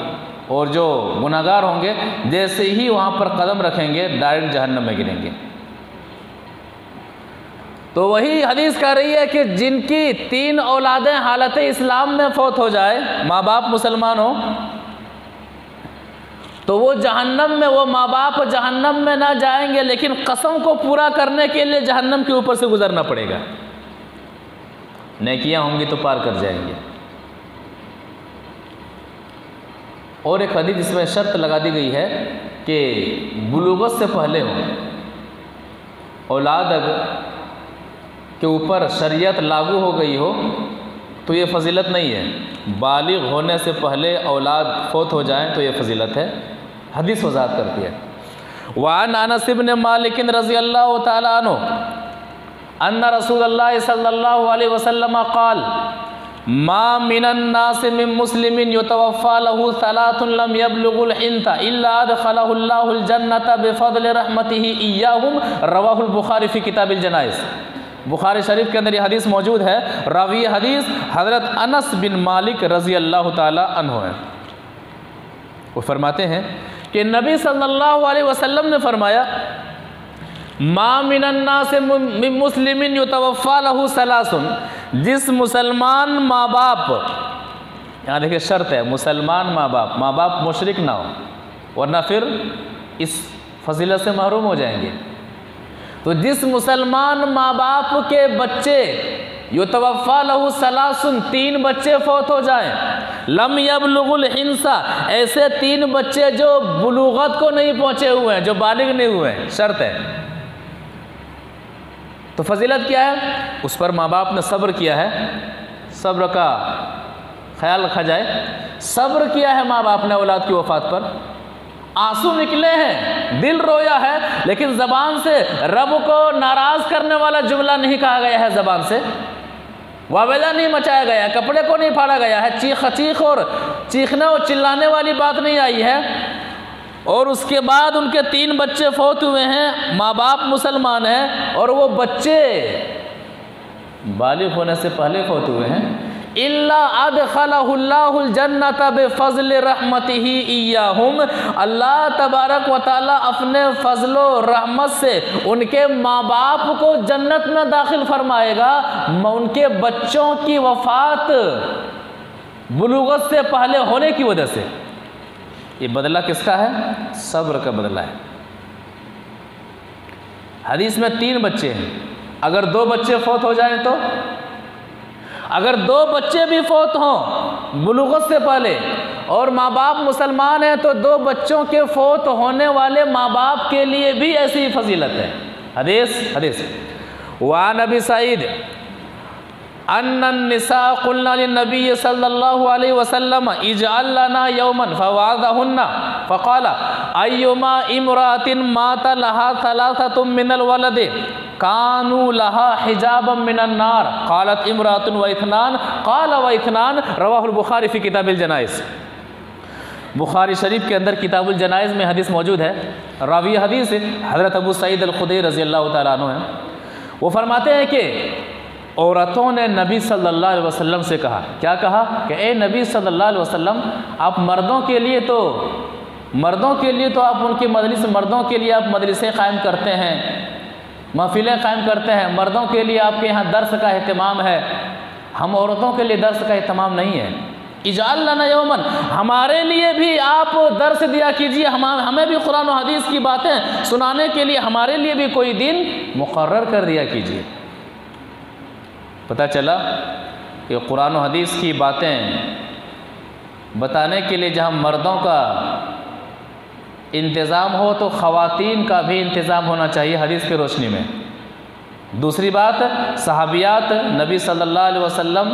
और जो गुनाहगार होंगे जैसे ही वहाँ पर कदम रखेंगे डायरेक्ट जहन्नम में गिरेंगे। तो वही हदीस कह रही है कि जिनकी 3 औलादें हालत इस्लाम में फौत हो जाए, माँ बाप मुसलमान हो, तो वो जहन्नम में, वो माँ बाप जहन्नम में ना जाएंगे, लेकिन कसम को पूरा करने के लिए जहन्नम के ऊपर से गुजरना पड़ेगा। नेकियां होंगी तो पार कर जाएंगे। और एक हदीस जिसमें शर्त लगा दी गई है कि बुलूगत से पहले हो, औलाद के ऊपर शरीयत लागू हो गई हो तो ये फजीलत नहीं है। बालिग होने से पहले औलाद फौत हो जाएं तो ये फजीलत है। हदीस वज़ाहत करती है। वान अनस इब्न मालिक रज़ियल्लाहु तआला अन्हु अन्ना रसूलुल्लाह सल्लल्लाहु अलैहि वसल्लम क़ाल मा मिनन नास मिन मुस्लिमिन युतवफ़्फ़ा लहु सलातुन लम यबलुगुल हिंता इल्ला अदखलहुल्लाहुल जन्नता बिफ़ज़लि रहमतिही इय्याहुम। रवाहुल बुखारी फ़ी किताबिल जनाइज़। बुखारी शरीफ के अंदर ये हदीस मौजूद है। रावी हदीस हज़रत अनस बिन मालिक रज़ियल्लाहु ताला अन्हु है। वो फरमाते हैं कि नबी सल्लल्लाहु अलैहि वसल्लम ने फरमाया मा मिनन नास मिन मुस्लिमिन युतवफ़्फ़ा लहु सलासुन, जिस मुसलमान माँ बाप, यहाँ देखिए शर्त है, मुसलमान माँ बाप मुशरिक ना हो, वरना फिर इस फजीलत से महरूम हो जाएंगे। तो जिस मुसलमान माँ बाप के बच्चे युतवफ़्फ़ा लहु सलासुन, 3 बच्चे फौत हो जाएं, लम यबलुगुल हिंसा, ऐसे 3 बच्चे जो बुलूगत को नहीं पहुँचे हुए हैं, जो बालिग नहीं हुए हैं, शर्त है। तो फजीलत क्या है, उस पर माँ बाप ने सब्र किया है, सब्र का ख्याल रखा जाए। सब्र किया है माँ बाप ने औलाद की वफ़ात पर, आंसू निकले हैं, दिल रोया है, लेकिन ज़बान से रब को नाराज़ करने वाला जुमला नहीं कहा गया है, ज़बान से वावेला नहीं मचाया गया, कपड़े को नहीं फाड़ा गया है, चीख और चीखने और चिल्लाने वाली बात नहीं आई है। और उसके बाद उनके 3 बच्चे फौत हुए हैं, माँ बाप मुसलमान हैं, और वो बच्चे बालिग होने से पहले फौत हुए हैं। इल्ला अदखलहुल्लाहुल जन्नता बिफ़ज़लि रहमतिही इय्याहुम, अल्लाह तबारक व तआला अपने फ़ज़लो रहमत से उनके माँ बाप को जन्नत में दाखिल फरमाएगा। उनके बच्चों की वफ़ात बुलूगत से पहले होने की वजह से। ये बदला किसका है? सब्र का बदला है। हदीस में 3 बच्चे हैं, अगर 2 बच्चे फौत हो जाएं तो, अगर 2 बच्चे भी फौत हों बुलूगत से पहले और माँ बाप मुसलमान हैं तो 2 बच्चों के फौत होने वाले माँ बाप के लिए भी ऐसी फजीलत है। हदीस वा नबी सईद अन्ननिसा क़ुल्ना लिन्नबी सल्लल्लाहु अलैहि वसल्लम इजअल लना यौमन फवादहुन्ना फ़क़ाला अय्युमा इमरातिन माता लहा सलासतुम मिनल वलद कानू लहा हिजाबम मिनन नार क़ालत इमरातुन व इथनान क़ाल व इथनान रवाहुल बुखारी फ़ी किताबिल जनाइज़। बुखारी शरीफ के अंदर किताबुल जनाइज़ में हदीस मौजूद है। रावी हदीस हज़रत अबू सईद अल-खुदरी रज़ी अल्लाह तआला अन्हु हैं। वो फरमाते हैं कि औरतों ने नबी सल्लल्लाहु अलैहि वसल्लम से कहा, क्या कहा कि ए नबी सल्लल्लाहु अलैहि वसल्लम, आप मर्दों के लिए तो आप उनकी मजलिस, मर्दों के लिए आप मजलिसें कायम करते हैं, महफिलें कायम करते हैं, मर्दों के लिए आपके यहाँ दर्स का अहतमाम है, हम औरतों के लिए दर्स का अहतमाम नहीं है। इजाल लना यौमन, हमारे लिए भी आप दर्स दिया कीजिए, हमें भी कुरान और हदीस की बातें सुनाने के लिए हमारे लिए भी कोई दिन मुकर्रर कर दिया कीजिए। पता चला कि कुरान और हदीस की बातें बताने के लिए जहाँ मर्दों का इंतज़ाम हो तो ख़वातीन का भी इंतज़ाम होना चाहिए हदीस की रोशनी में। दूसरी बात, सहाबियात नबी सल्लल्लाहु अलैहि वसल्लम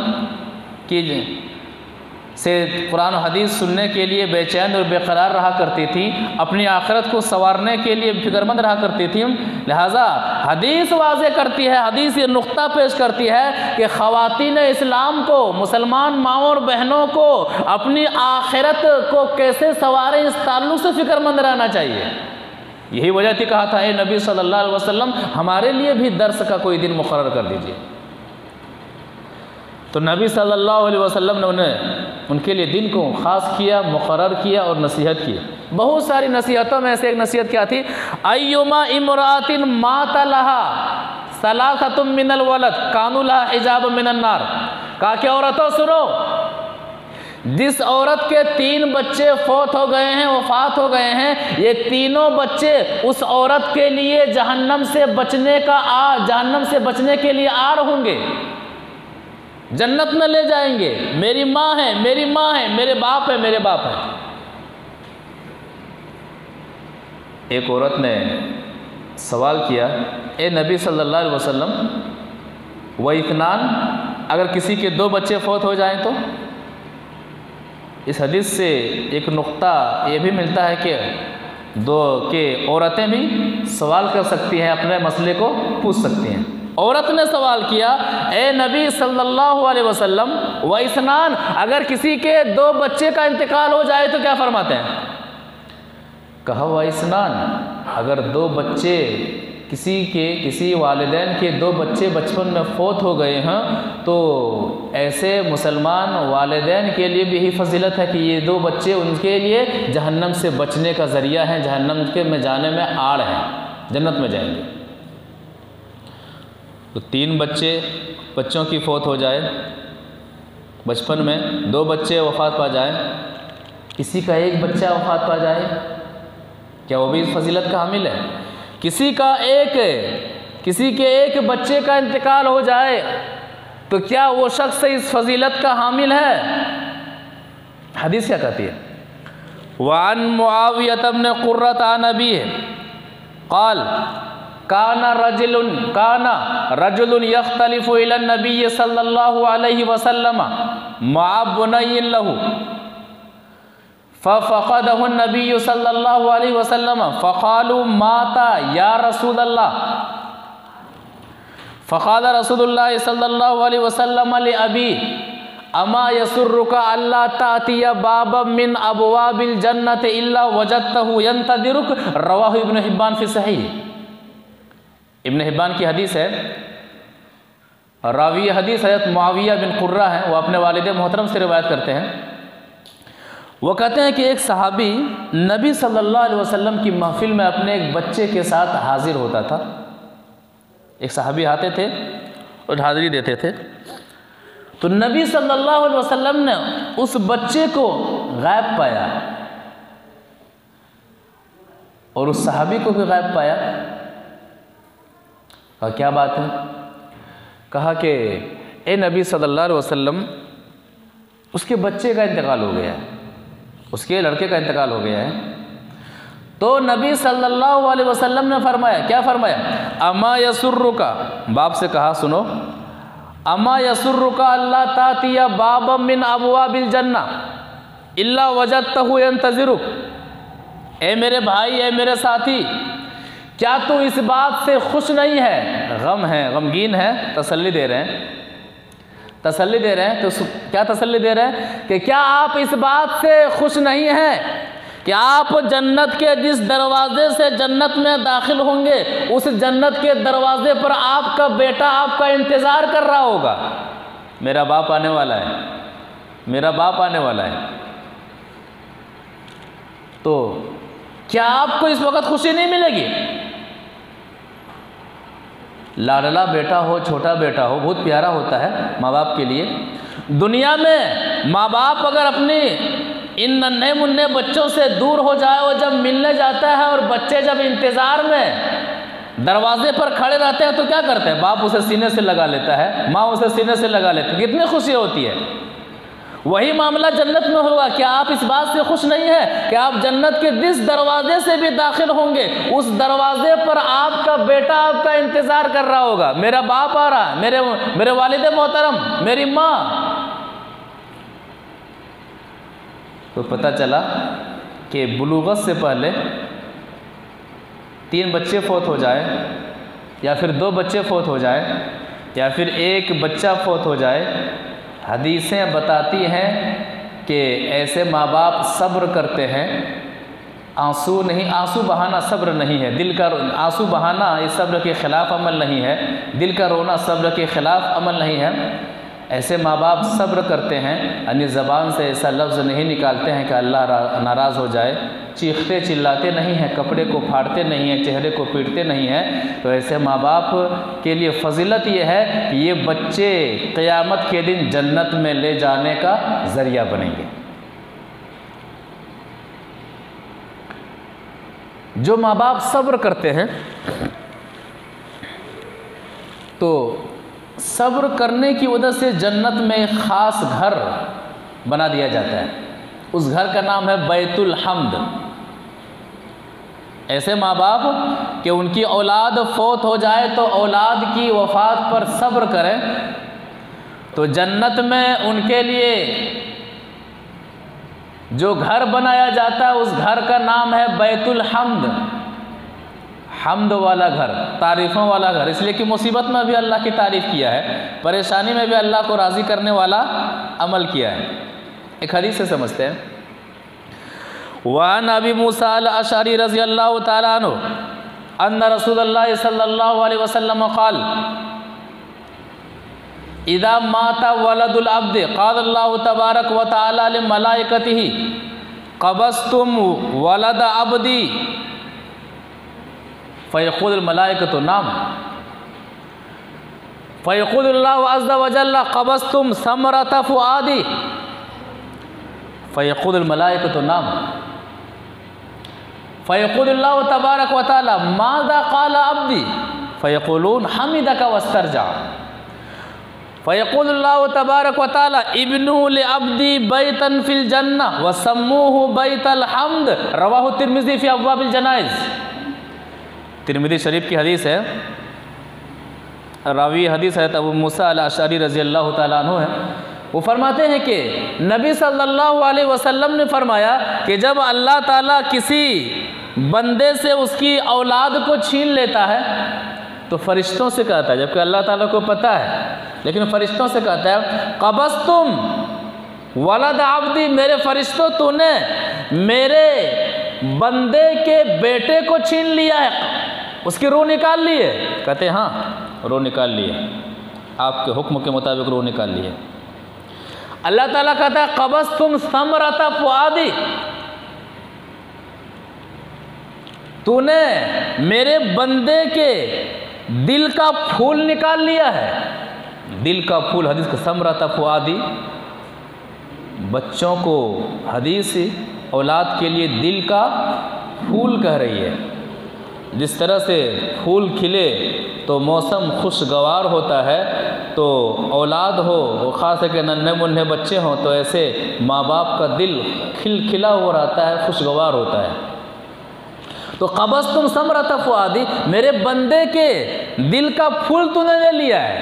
की से कुरान और हदीस सुनने के लिए बेचैन और बेकरार रहा करती थी, अपनी आखिरत को संवारने के लिए फिक्रमंद रहा करती थी। लिहाजा हदीस वाज़े करती है, हदीस ये नुक्ता पेश करती है कि ख़वातीन इस्लाम को, मुसलमान माँओं और बहनों को अपनी आखिरत को कैसे संवारें, इस ताल्लुक़ से फिक्रमंद रहना चाहिए। यही वजह थी कहा था ए नबी सल्लल्लाहु अलैहि वसल्लम, हमारे लिए भी दर्स का कोई दिन मुकर्रर कर दीजिए। तो नबी सल्लल्लाहु अलैहि वसल्लम ने उनके लिए दिन को ख़ास किया, मुकर्रर किया और नसीहत की। बहुत सारी नसीहतों में से एक नसीहत क्या थी, अय्युमा इमरातिन माता लहा सलासतुम मिनल वलद कानू लहा हिजाब मिनन नार। कहा कि औरतों सुनो, जिस औरत के 3 बच्चे फौत हो गए हैं, वफात हो गए हैं, ये तीनों बच्चे उस औरत के लिए जहन्नम से बचने के लिए आड़ होंगे, जन्नत में ले जाएंगे। मेरी माँ है, मेरी माँ है, मेरे बाप है, मेरे बाप है। एक औरत ने सवाल किया, ए नबी सल्लल्लाहु अलैहि वसल्लम, व इत्नान, अगर किसी के 2 बच्चे फौत हो जाएं तो? इस हदीस से एक नुक्ता ये भी मिलता है कि औरतें भी सवाल कर सकती हैं, अपने मसले को पूछ सकती हैं। औरत ने सवाल किया, ए नबी सल्लल्लाहु अलैहि वसल्लम, व इस्नान, अगर किसी के 2 बच्चे का इंतकाल हो जाए तो क्या फरमाते हैं? कहा व इस्नान, अगर 2 बच्चे किसी वालिदैन के 2 बच्चे बचपन में फौत हो गए हैं तो ऐसे मुसलमान वालिदैन के लिए भी यही फजीलत है कि ये 2 बच्चे उनके लिए जहन्नम से बचने का ज़रिया हैं, जहन्नम के में जाने में आड़ हैं, जन्नत में जाएंगे। तो 3 बच्चों की फौत हो जाए बचपन में, 2 बच्चे वफ़ात पा जाए, किसी का 1 बच्चा वफ़ात पा जाए, क्या वो भी फजीलत का हामिल है? किसी के एक बच्चे का इंतकाल हो जाए तो क्या वो शख्स इस फजीलत का हामिल है? हदीस क्या कहती है? वान मुआविया इब्न कुर्रत अन नबी क़ाल काना रजुलुन यख्तलिफु इला नबी सल्लल्लाहु अलैहि वसल्लम मअ बुनय्यिन लहू फ़क़दहु नबी सल्लल्लाहु अलैहि वसल्लम फ़क़ालू माता या रसूलल्लाह फ़क़ाल रसूलुल्लाह सल्लल्लाहु अलैहि वसल्लम लि अबी अमा यसुर्रुका अल्ला तातिया बाब मिन अबवाबिल जन्नत इल्ला वजदतहु यंतदिरुक। रवाहु इब्न हिब्बान फ़ी सहीह। इब्न हिब्बान की हदीस है। रावी हदीस हज़रत मुआविया बिन कुर्रा हैं, वो अपने वालिद मोहतरम से रिवायत करते हैं। वो कहते हैं कि एक सहाबी नबी सल्लल्लाहु अलैहि वसल्लम की महफिल में अपने एक बच्चे के साथ हाजिर होता था। एक सहाबी आते थे और हाजिरी देते थे, तो नबी सल्लल्लाहु अलैहि वसल्लम ने उस बच्चे को गायब पाया और उस सहाबी को भी गायब पाया। और क्या बात है? कहा कि ए नबी सल्लल्लाहु अलैहि वसल्लम, उसके बच्चे का इंतकाल हो गया है, उसके लड़के का इंतकाल हो गया है। तो नबी सल्लल्लाहु अलैहि वसल्लम ने फरमाया, क्या फरमाया? अमा यसुर्रुका, बाप से कहा सुनो, अमा यसुर्रुका अल्लाह तातिया बाब मिन अबवाबिल जन्ना इल्ला वजदतहु यंतज़िरुक। ए मेरे भाई, ए मेरे साथी, क्या तू इस बात से खुश नहीं है? गम है, गमगीन है, तसल्ली दे रहे हैं, तसल्ली दे रहे हैं। तो क्या तसल्ली दे रहे हैं कि क्या आप इस बात से खुश नहीं हैं कि आप जन्नत के जिस दरवाजे से जन्नत में दाखिल होंगे, उस जन्नत के दरवाजे पर आपका बेटा आपका इंतज़ार कर रहा होगा। मेरा बाप आने वाला है, मेरा बाप आने वाला है। तो क्या आपको इस वक्त खुशी नहीं मिलेगी? लाडला बेटा हो, छोटा बेटा हो, बहुत प्यारा होता है माँ बाप के लिए। दुनिया में माँ बाप अगर अपनी इन नन्हे मुन्ने बच्चों से दूर हो जाए और जब मिलने जाता है और बच्चे जब इंतज़ार में दरवाजे पर खड़े रहते हैं तो क्या करते हैं? बाप उसे सीने से लगा लेता है, माँ उसे सीने से लगा लेती है, कितनी खुशी होती है। वही मामला जन्नत में होगा। क्या आप इस बात से खुश नहीं है कि आप जन्नत के जिस दरवाजे से भी दाखिल होंगे, उस दरवाजे पर आपका बेटा आपका इंतज़ार कर रहा होगा? मेरा बाप आ रहा है, मेरे वालिद मोहतरम, मेरी माँ। तो पता चला कि बुलूगत से पहले 3 बच्चे फौत हो जाए, या फिर 2 बच्चे फौत हो जाए, या फिर 1 बच्चा फौत हो जाए। हदीसें बताती हैं कि ऐसे माँ बाप सब्र करते हैं। आंसू नहीं, आंसू बहाना सब्र नहीं है। दिल का आंसू बहाना इस सब्र के ख़िलाफ़ अमल नहीं है। दिल का रोना सब्र के ख़िलाफ़ अमल नहीं है। ऐसे माँ बाप सब्र करते हैं, अपनी ज़बान से ऐसा लफ्ज़ नहीं निकालते हैं कि अल्लाह नाराज़ हो जाए। चीखते चिल्लाते नहीं हैं, कपड़े को फाड़ते नहीं हैं, चेहरे को पीटते नहीं हैं। तो ऐसे माँ बाप के लिए फ़जीलत ये है कि ये बच्चे क़यामत के दिन जन्नत में ले जाने का ज़रिया बनेंगे। जो माँ बाप सब्र करते हैं, तो सब्र करने की वजह से जन्नत में एक ख़ास घर बना दिया जाता है। उस घर का नाम है बैतुल हम्द। ऐसे माँ बाप कि उनकी औलाद फौत हो जाए तो औलाद की वफ़ात पर सब्र करें, तो जन्नत में उनके लिए जो घर बनाया जाता है उस घर का नाम है बैतुल हम्द। हम्द वाला घर, तारीफ़ों वाला घर। इसलिए कि मुसीबत में भी अल्लाह की तारीफ़ किया है, परेशानी में भी अल्लाह को राज़ी करने वाला अमल किया है। एक हदीस से समझते हैं। वान अबी मूसा अल-अशअरी रज़ियल्लाहु तआला अन्हु अन्ना रसूलुल्लाह सल्लल्लाहु अलैहि वसल्लम क़ाल इज़ा माता वलदुल अब्द क़ालल्लाहु तबारक व तआला लिमलाइकतिही क़बज़्तुम वलद अब्दी फ़यक़ूलुल मलाइकतु नाम फ़यक़ूलुल्लाहु अज़्ज़ा व जल्ला क़बज़्तुम समरत फ़ुआदी फ़यक़ूलुल मलाइकतु नाम फ़यक़ूलुल्लाहु तबारक व तआला माज़ा क़ाल अब्दी फ़यक़ूलून हमिदक वस्तरजा फ़यक़ूलुल्लाहु तबारक व तआला इब्नु लिअब्दी बैतन फ़िल जन्नह व सम्मूहु बैतल हम्द। रवाहु तिर्मिज़ी फ़ी अब्वाबिल जनाइज़। तिर्मिज़ी शरीफ की हदीस है। रावी हदीस है अबू मूसा अल-अशअरी रज़ियल्लाहु तआला अन्हु है। वो फरमाते हैं कि नबी सल्लल्लाहु अलैहि वसल्लम ने फरमाया कि जब अल्लाह ताला किसी बंदे से उसकी औलाद को छीन लेता है तो फरिश्तों से कहता है, जबकि अल्लाह ताला को पता है, लेकिन फरिश्तों से कहता है क़बज़्तुम वलद अब्दी, मेरे फरिश्तों तूने मेरे बंदे के बेटे को छीन लिया है, उसकी रूह निकाल ली है। कहते हैं हाँ, रूह निकाल ली है, आपके हुक्म के मुताबिक रूह निकाल ली है। अल्लाह ताला कहता है क़बज़्तुम समरत फ़ुआदी, तूने मेरे बंदे के दिल का फूल निकाल लिया है। दिल का फूल, हदीस का समरत फ़ुआदी, बच्चों को हदीस औलाद के लिए दिल का फूल कह रही है। जिस तरह से फूल खिले तो मौसम खुशगवार होता है। तो औलाद हो, वो ख़ास करके नन्हे मुन्ने बच्चे हों, तो ऐसे माँ बाप का दिल खिलखिला हो रहता है, खुशगवार होता है। तो क़बज़ तुम समरत फ़ुआदी, मेरे बंदे के दिल का फूल तूने ले लिया है।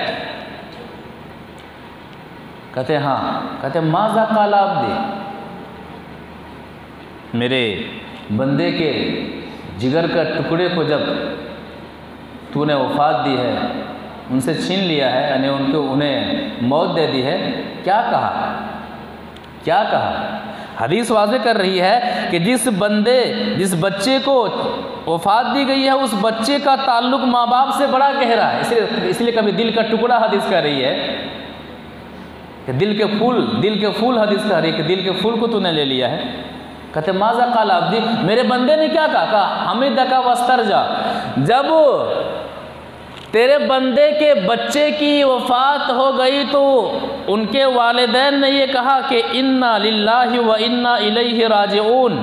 कहते हाँ, कहते माज़ा क़ाल अब्दी, मेरे बंदे के जिगर का टुकड़े को जब तूने वफ़ात दी है, उनसे छीन लिया है, यानी उन्हें मौत दे दी है, क्या कहा, क्या कहा? हदीस वाज़े कर रही है कि जिस बच्चे को वफ़ात दी गई है, उस बच्चे का ताल्लुक़ माँ बाप से बड़ा गहरा है। इसलिए कभी दिल का टुकड़ा हदीस कर रही है कि दिल के फूल हदीस कह रही है कि दिल के फूल को तूने ले लिया है। कहते माज़ा क़ाल अब्दी, मेरे बंदे ने क्या कहा? हमिदका वस्तरजा, जब तेरे बंदे के बच्चे की वफ़ात हो गई तो उनके वालिदैन ने ये कहा कि इन्ना लिल्लाहि व इन्ना इलैहि राजिऊन,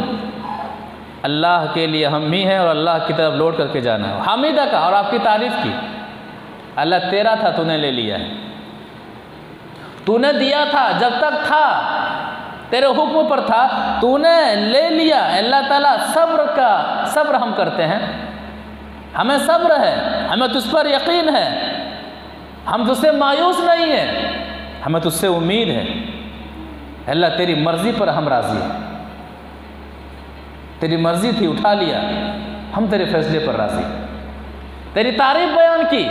अल्लाह के लिए हम ही हैं और अल्लाह की तरफ लौट करके जाना है। हमिदका, और आपकी तारीफ़ की, अल्लाह तेरा था, तूने ले लिया है, तूने दिया था, जब तक था तेरे हुक्म पर था, तूने ले लिया। अल्लाह ताला सब्र हम करते हैं, हमें सब्र है, हमें तुझ पर यकीन है, हम तुझसे मायूस नहीं हैं, हमें तुझसे उम्मीद है। अल्लाह तेरी मर्ज़ी पर हम राज़ी हैं, तेरी मर्ज़ी थी, उठा लिया, हम तेरे फैसले पर राज़ी, तेरी तारीफ़ बयान की।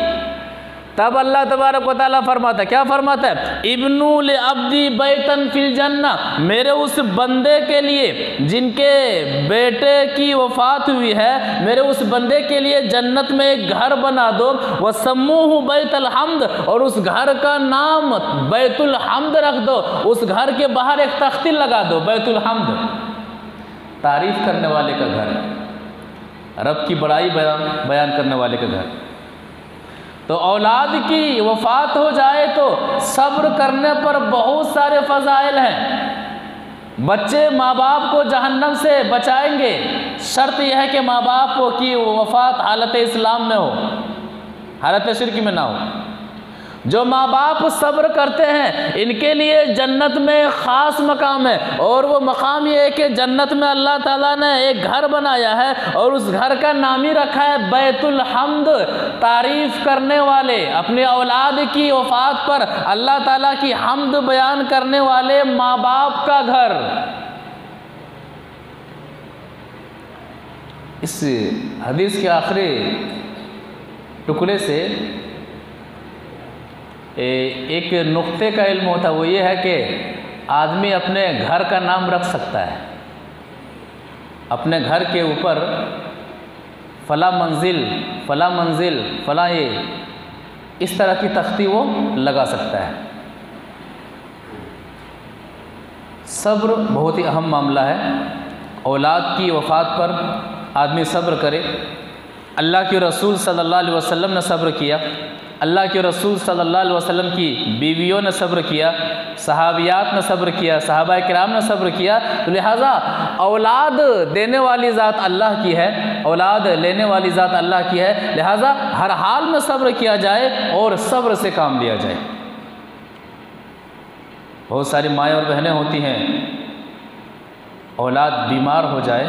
तब अल्लाह तबारक व तआला फरमाता है, क्या फरमाता है? इब्नु ले अब्दी बैतन फिल जन्ना, मेरे उस बंदे के लिए जिनके बेटे की वफ़ात हुई है, मेरे उस बंदे के लिए जन्नत में एक घर बना दो। व सम्मूहु बैतुल हम्द, और उस घर का नाम बैतुल हम्द रख दो, उस घर के बाहर एक तख्ती लगा दो, बैतुल हम्द, तारीफ़ करने वाले का घर, रब की बड़ाई बयान करने वाले का घर। तो औलाद की वफ़ात हो जाए तो सब्र करने पर बहुत सारे फ़ज़ाइल हैं। बच्चे माँ बाप को जहन्नम से बचाएंगे, शर्त यह है कि माँ बाप की वफ़ात हालत इस्लाम में हो, हालत शिर्क में ना हो। जो माँ बाप सब्र करते हैं, इनके लिए जन्नत में ख़ास मकाम है, और वो मकाम ये है कि जन्नत में अल्लाह ताला ने एक घर बनाया है, और उस घर का नाम ही रखा है बैतुल हम्द, तारीफ़ करने वाले। अपने औलाद की वफ़ात पर अल्लाह ताला की हम्द बयान करने वाले माँ बाप का घर। इस हदीस के आखिरी टुकड़े से एक नुक्ते का इल्म होता है, वो ये है कि आदमी अपने घर का नाम रख सकता है, अपने घर के ऊपर फ़ला मंजिल फ़ला, ये इस तरह की तख्ती वो लगा सकता है। सब्र बहुत ही अहम मामला है। औलाद की वफ़ात पर आदमी सब्र करे। अल्लाह के रसूल सल्लल्लाहु अलैहि वसल्लम ने सब्र किया, अल्लाह के रसूल सल्लल्लाहु अलैहि वसल्लम की बीवियों ने सब्र किया, सहाबियात ने सब्र किया, सहाबा किराम ने सब्र किया। तो लिहाजा औलाद देने वाली ज़ात अल्लाह की है, औलाद लेने वाली ज़ात अल्लाह की है। लिहाजा हर हाल में सब्र किया जाए और सब्र से काम लिया जाए। बहुत सारी माएँ और बहनें होती हैं, औलाद बीमार हो जाए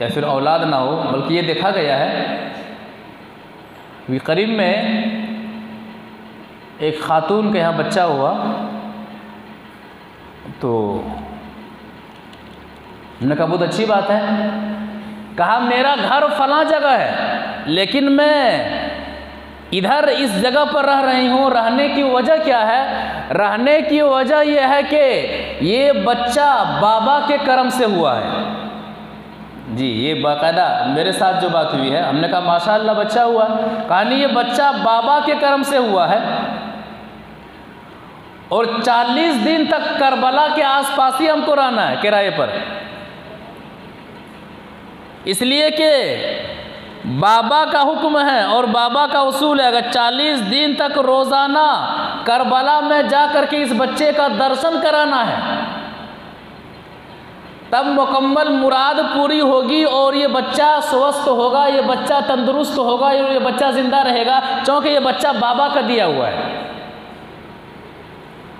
या फिर औलाद ना हो, बल्कि ये देखा गया है भी करीब में एक खातून के यहाँ बच्चा हुआ, तो हमने कहा बहुत अच्छी बात है। कहा मेरा घर फलां जगह है, लेकिन मैं इधर इस जगह पर रह रही हूँ। रहने की वजह क्या है? रहने की वजह यह है कि ये बच्चा बाबा के करम से हुआ है। जी, ये बाकायदा मेरे साथ जो बात हुई है, हमने कहा माशाअल्लाह बच्चा हुआ। कहानी ये बच्चा बाबा के करम से हुआ है, और 40 दिन तक करबला के आसपास ही हमको रहना है किराए पर, इसलिए कि बाबा का हुक्म है और बाबा का उसूल है। अगर 40 दिन तक रोज़ाना करबला में जा कर के इस बच्चे का दर्शन कराना है, तब मुकम्मल मुराद पूरी होगी और ये बच्चा स्वस्थ होगा, ये बच्चा तंदुरुस्त होगा, ये बच्चा ज़िंदा रहेगा, क्योंकि ये बच्चा बाबा का दिया हुआ है।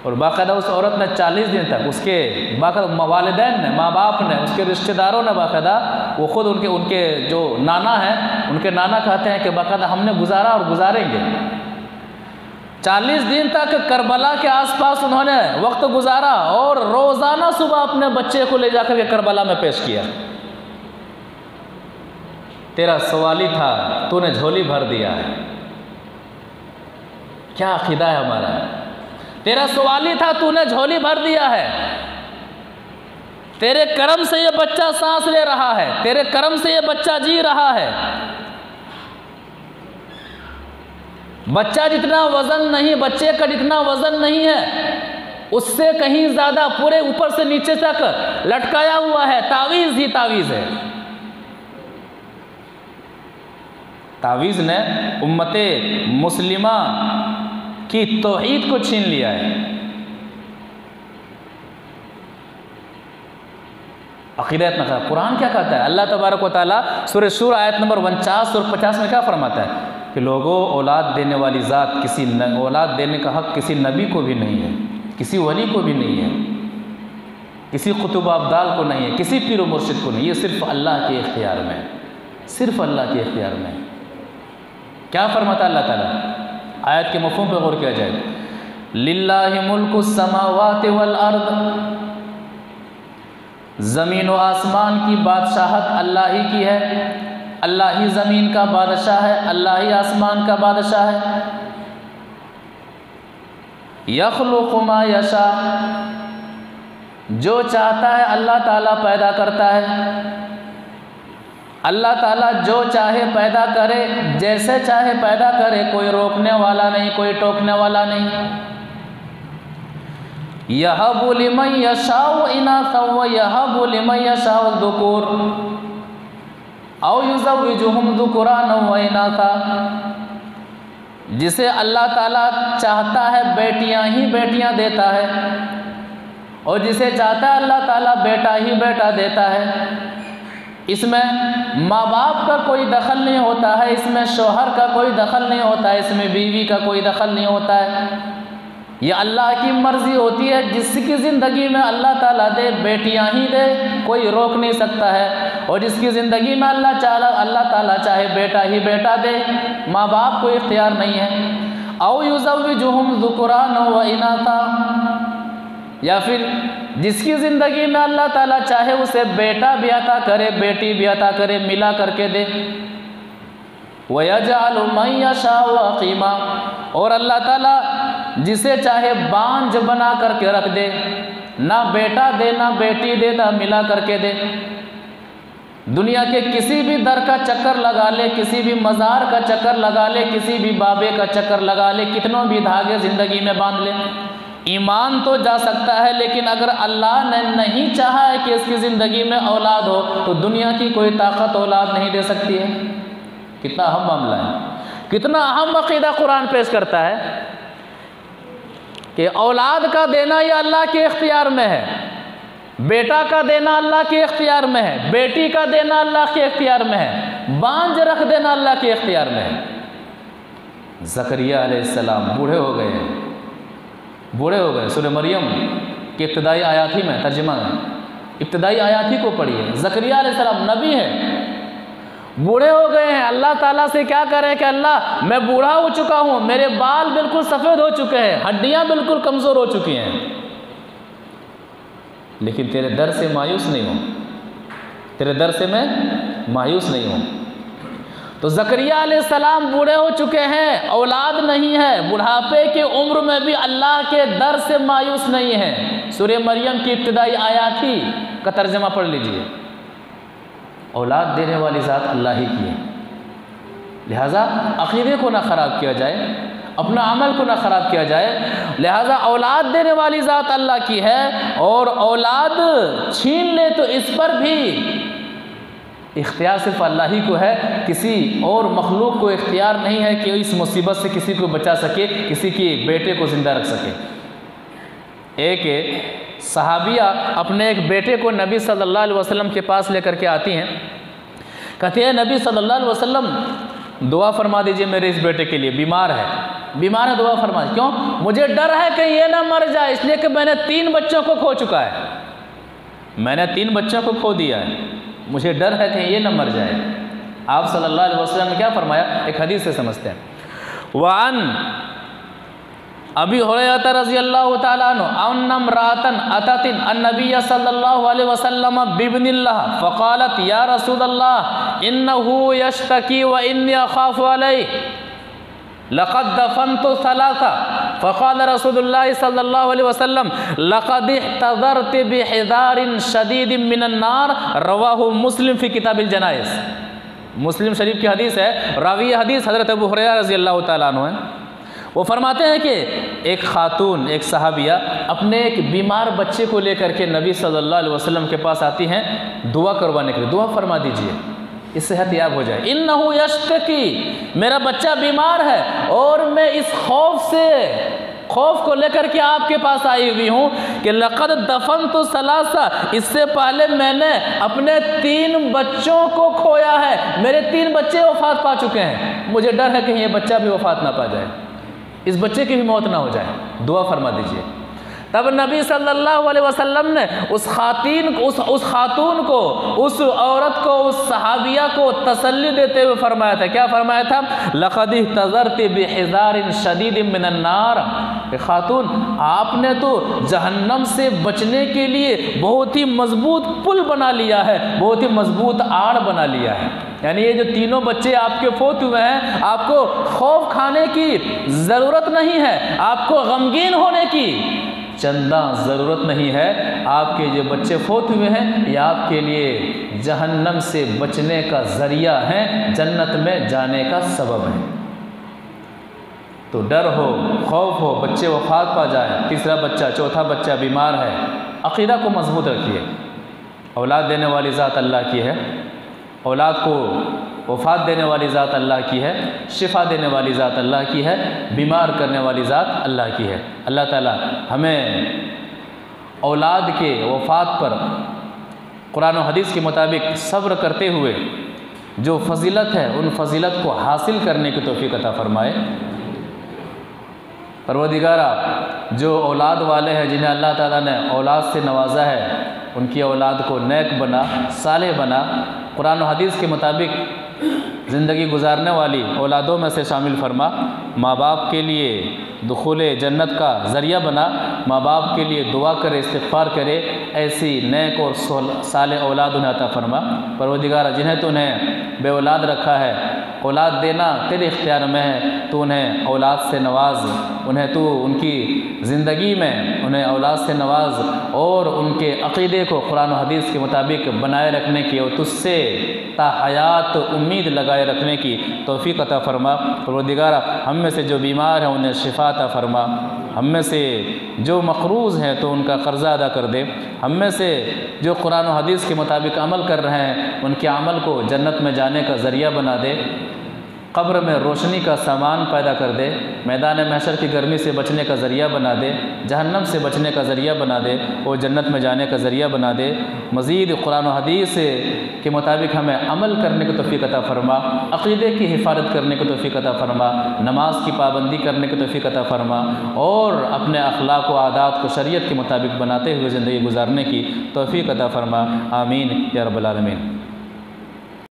और बाकायदा उस औरत ने 40 दिन तक उसके बाकायदा वालिदैन ने, माँ बाप ने, उसके रिश्तेदारों ने बाकायदा, वो ख़ुद उनके जो नाना हैं, उनके नाना कहते हैं कि बाकायदा हमने गुजारा और गुजारेंगे। 40 दिन तक करबला के आसपास उन्होंने वक्त गुजारा और रोज़ाना सुबह अपने बच्चे को ले जाकर के करबला में पेश किया। तेरा सवाल ही था, तूने झोली भर दिया है। क्या अकीदा है हमारा? तेरा सवाल ही था, तूने झोली भर दिया है। तेरे करम से ये बच्चा सांस ले रहा है, तेरे करम से ये बच्चा जी रहा है। बच्चा जितना वजन नहीं, बच्चे का जितना वजन नहीं है, उससे कहीं ज़्यादा पूरे ऊपर से नीचे तक लटकाया हुआ है। तावीज़ ही तावीज़ है। तावीज़ ने उम्मते मुस्लिमा की तौहीद को छीन लिया है। अक़ीदत न कर। कुरान क्या कहता है? अल्लाह तबारक व तआला सूरह शूरा आयत नंबर 49 और 50 में क्या फरमाता है कि लोगों, औलाद देने वाली ज़ात औलाद देने का हक़ किसी नबी को भी नहीं है, किसी वली को भी नहीं है, किसी कुतुब अब्दाल को नहीं है, किसी पीर व मुर्शिद को नहीं। ये सिर्फ अल्लाह के इख्तियार में है, सिर्फ अल्लाह के इख्तियार में है। क्या फरमाता अल्लाह ताला? आयत के मफ़हूम पे गौर किया जाए। लिल्लाहि मुल्कुस समावाति वल अर्द, ज़मीन व आसमान की बादशाहत अल्लाह ही की है। अल्लाह ही ज़मीन का बादशाह है, अल्लाह ही आसमान का बादशाह है। यख़्लुक़ु मा यशा, जो चाहता है अल्लाह ताला पैदा करता है। अल्लाह ताला जो चाहे पैदा करे, जैसे चाहे पैदा करे, कोई रोकने वाला नहीं, कोई टोकने वाला नहीं। यहबु लिमन यशाउ इनासा व यहबु लिमन यशाउ ज़ुकूर औ युज़व्विजुहुम ज़ुकुराना व इनासा, जिसे अल्लाह ताला चाहता है बेटियां ही बेटियां देता है, और जिसे चाहता है अल्लाह ताला बेटा ही बेटा देता है। इसमें माँ बाप का कोई दखल नहीं होता है, इसमें शौहर का कोई दखल नहीं होता है, इसमें बीवी का कोई दखल नहीं होता है। ये अल्लाह की मर्ज़ी होती है। जिसकी ज़िंदगी में अल्लाह ताला दे बेटियां ही दे, कोई रोक नहीं सकता है। और जिसकी ज़िंदगी में अल्लाह ताला चाहे बेटा ही बेटा दे, माँ बाप को इख्तियार नहीं है। औ युज़व्विजुहुम ज़ुकुराना व इनासा, या फिर जिसकी ज़िंदगी में अल्लाह ताला चाहे उसे बेटा भी अता करे, बेटी भी अता करे, मिला करके दे। वयजअलु मन यशाउ अक़ीमा, और अल्लाह ताला जिसे चाहे बांझ बना करके रख दे, ना बेटा दे ना बेटी दे, ना मिला करके दे। दुनिया के किसी भी दर का चक्कर लगा ले, किसी भी मज़ार का चक्कर लगा ले, किसी भी बाबे का चक्कर लगा ले, कितनों भी धागे ज़िंदगी में बांध ले, ईमान तो जा सकता है, लेकिन अगर अल्लाह ने नहीं चाहा है कि इसकी ज़िंदगी में औलाद हो, तो दुनिया की कोई ताकत औलाद नहीं दे सकती है। कितना अहम मामला है, कितना अहम अक़ीदा कुरान पेश करता है कि औलाद का देना ये अल्लाह के इख्तियार में है, बेटा का देना अल्लाह के इख्तियार में है, बेटी का देना अल्लाह के इख्तियार में है, बांझ रख देना अल्लाह के इख्तियार में है। ज़करिया अलैहिस्सलाम बूढ़े हो गए हैं, बूढ़े हो गए। सूरह मरियम की इब्तिदाई आयात ही में तर्जुमा है, इब्तिदाई आयात ही को पढ़िए। ज़करिया अलैहिस्सलाम नबी है, बूढ़े हो गए हैं। अल्लाह ताला से क्या करें कि अल्लाह मैं बूढ़ा हो चुका हूँ, मेरे बाल बिल्कुल सफ़ेद हो चुके हैं, हड्डियाँ बिल्कुल कमज़ोर हो चुकी हैं, लेकिन तेरे दर से मायूस नहीं हूँ, तेरे दर से मैं मायूस नहीं हूँ। तो ज़करिया अलैहिस्सलाम बूढ़े हो चुके हैं, औलाद नहीं है, बुढ़ापे की उम्र में भी अल्लाह के दर से मायूस नहीं है। सूरह मरियम की इब्तिदाई आयात ही का तर्जमा पढ़ लीजिए। औलाद देने वाली ज़ात अल्लाह ही की है, लिहाजा अक़ीदे को ना ख़राब किया जाए, अपना अमल को ना ख़राब किया जाए। लिहाजा औलाद देने वाली ज़ात अल्लाह की है, और औलाद छीन ले तो इस पर भी इख्तियार सिर्फ अल्लाह ही को है, किसी और मखलूक को इख्तियार नहीं है कि इस मुसीबत से किसी को बचा सके, किसी के बेटे को ज़िंदा रख सके। एक सहाबिया अपने एक बेटे को नबी सल्लल्लाहु अलैहि वसल्लम के पास लेकर के आती हैं, कहते हैं नबी सल्लल्लाहु अलैहि वसल्लम दुआ फरमा दीजिए मेरे इस बेटे के लिए, बीमार है, दुआ फरमा दीजिए। क्यों? मुझे डर है कि ये ना मर जाए, इसलिए कि मैंने 3 बच्चों को खो चुका है, मैंने 3 बच्चों को खो दिया है, मुझे डर है कि ये ना मर जाए। आप सल्लल्लाहु अलैहि वसल्लम ने क्या फरमाया, एक हदीस से समझते हैं। वान अबी हुरैरा रज़ियल्लाहु तआला अन्हु अन्ना इम्राअतन अततिन अन्नबिय सल्लल्लाहु अलैहि वसल्लम बिब्निल्लाह फ़क़ालत या रसूलल्लाह इन्नहु यश्तकी व इन्नी अख़ाफ़ु अलैहि लक़द दफ़नतु सलासा फ़क़ाल रसूलुल्लाह सल्लल्लाहु अलैहि वसल्लम लक़द इह्तज़रतु बिहिज़ारिन शदीदिन मिनन नार। रवाहु मुस्लिम फ़ी किताबिल जनाइज़। मुस्लिम शरीफ की हदीस है, रावी हदीस हज़रत अबू हुरैरा रज़ियल्लाहु तआला अन्हु है। वो फरमाते हैं कि एक खातून, एक सहाबिया अपने एक बीमार बच्चे को लेकर के नबी सल्लल्लाहु अलैहि वसल्लम के पास आती हैं दुआ करवाने के लिए, दुआ फरमा दीजिए इस सेहत याब हो जाए। इन्नहु यश्तकी, मेरा बच्चा बीमार है और मैं इस खौफ को लेकर के आपके पास आई हुई हूँ कि लक़द दफ़नतु सलासा, इससे पहले मैंने अपने 3 बच्चों को खोया है, मेरे 3 बच्चे वफ़ात पा चुके हैं, मुझे डर है कि ये बच्चा भी वफ़ात ना पा जाए, इस बच्चे की भी मौत ना हो जाए, दुआ फरमा दीजिए। तब नबी सल्लल्लाहु अलैहि वसल्लम ने उस खातून को, उस औरत को, उस सहाबिया को तसल्ली देते हुए फरमाया था, क्या फरमाया था, लक़द इह्तज़रति बिहिज़ारिन शदीदिन मिनन नार। खातून, आपने तो जहन्नम से बचने के लिए बहुत ही मजबूत पुल बना लिया है, बहुत ही मजबूत आड़ बना लिया है। यानी ये जो 3 बच्चे आपके फोत हुए हैं, आपको खौफ खाने की ज़रूरत नहीं है, आपको गमगीन होने की चंदा ज़रूरत नहीं है। आपके जो बच्चे फोत हुए हैं ये आपके लिए जहन्नम से बचने का ज़रिया है, जन्नत में जाने का सबब है। तो डर हो, खौफ हो, बच्चे वफ़ात पा जाए, 3रा बच्चा, 4था बच्चा बीमार है, अक़ीदा को मजबूत रखिए। औलाद देने वाली ज़ात अल्लाह की है, औलाद को वफ़ात देने वाली ज़ात अल्लाह की है, शिफा देने वाली ज़ात अल्लाह की है, बीमार करने वाली ज़ात अल्लाह की है। अल्लाह ताला हमें औलाद के वफ़ात पर कुरान और हदीस के मुताबिक सब्र करते हुए जो फ़जीलत है उन फ़जीलत को हासिल करने की तौफ़ीक़ अता फ़रमाए। परवरदिगारा, जो औलाद वाले हैं जिन्हें अल्लाह ताला ने औलाद से नवाजा है, उनकी औलाद को नेक बना, सालेह बना, कुरान और हदीस के मुताबिक ज़िंदगी गुजारने वाली औलादों में से शामिल फरमा। माँ बाप के लिए दुखूले जन्नत का ज़रिया बना, माँ बाप के लिए दुआ करे, इस्तिग़फ़ार करे, ऐसी नेक और सालेह औलाद उन्हें अता फरमा। परवरदिगारा, जिन्हें तो उन्हें बे औलाद रखा है, औलाद देना तेरे इख्तियार में है, तो उन्हें औलाद से नवाज, उन्हें तो उनकी ज़िंदगी में उन्हें औलाद से नवाज और उनके अक़ीदे को कुरान और हदीस के मुताबिक बनाए रखने की और तुझसे ताहयात उम्मीद लगाए रखने की तौफ़ीक़ अता फ़रमा। परवरदिगारा, हम में से जो बीमार हैं उन्हें शिफा अता फ़रमा, हम में से जो मक़रूज़ हैं तो उनका क़र्ज़ा अदा कर दे, हम में से जो कुरान और हदीस के मुताबिक अमल कर रहे हैं उनके अमल को जन्नत में जाने का ज़रिया बना दे, क़ब्र में रोशनी का सामान पैदा कर दे, मैदान महशर की गर्मी से बचने का ज़रिया बना दे, जहन्नम से बचने का ज़रिया बना दे और जन्नत में जाने का ज़रिया बना दे। मज़ीद कुरान और हदीस के मुताबिक हमें अमल करने की तौफ़ीक़ अता फ़रमा, अक़ीदे की हिफाज़त करने की तौफ़ीक़ अता फ़रमा, नमाज की पाबंदी करने की तौफ़ीक़ अता फ़रमा और अपने अख़लाक़ व आदात को शरीयत के मुताबिक बनाते हुए ज़िंदगी गुजारने की तौफ़ीक़ अता फ़रमा। आमीन या रब्बल आलमीन।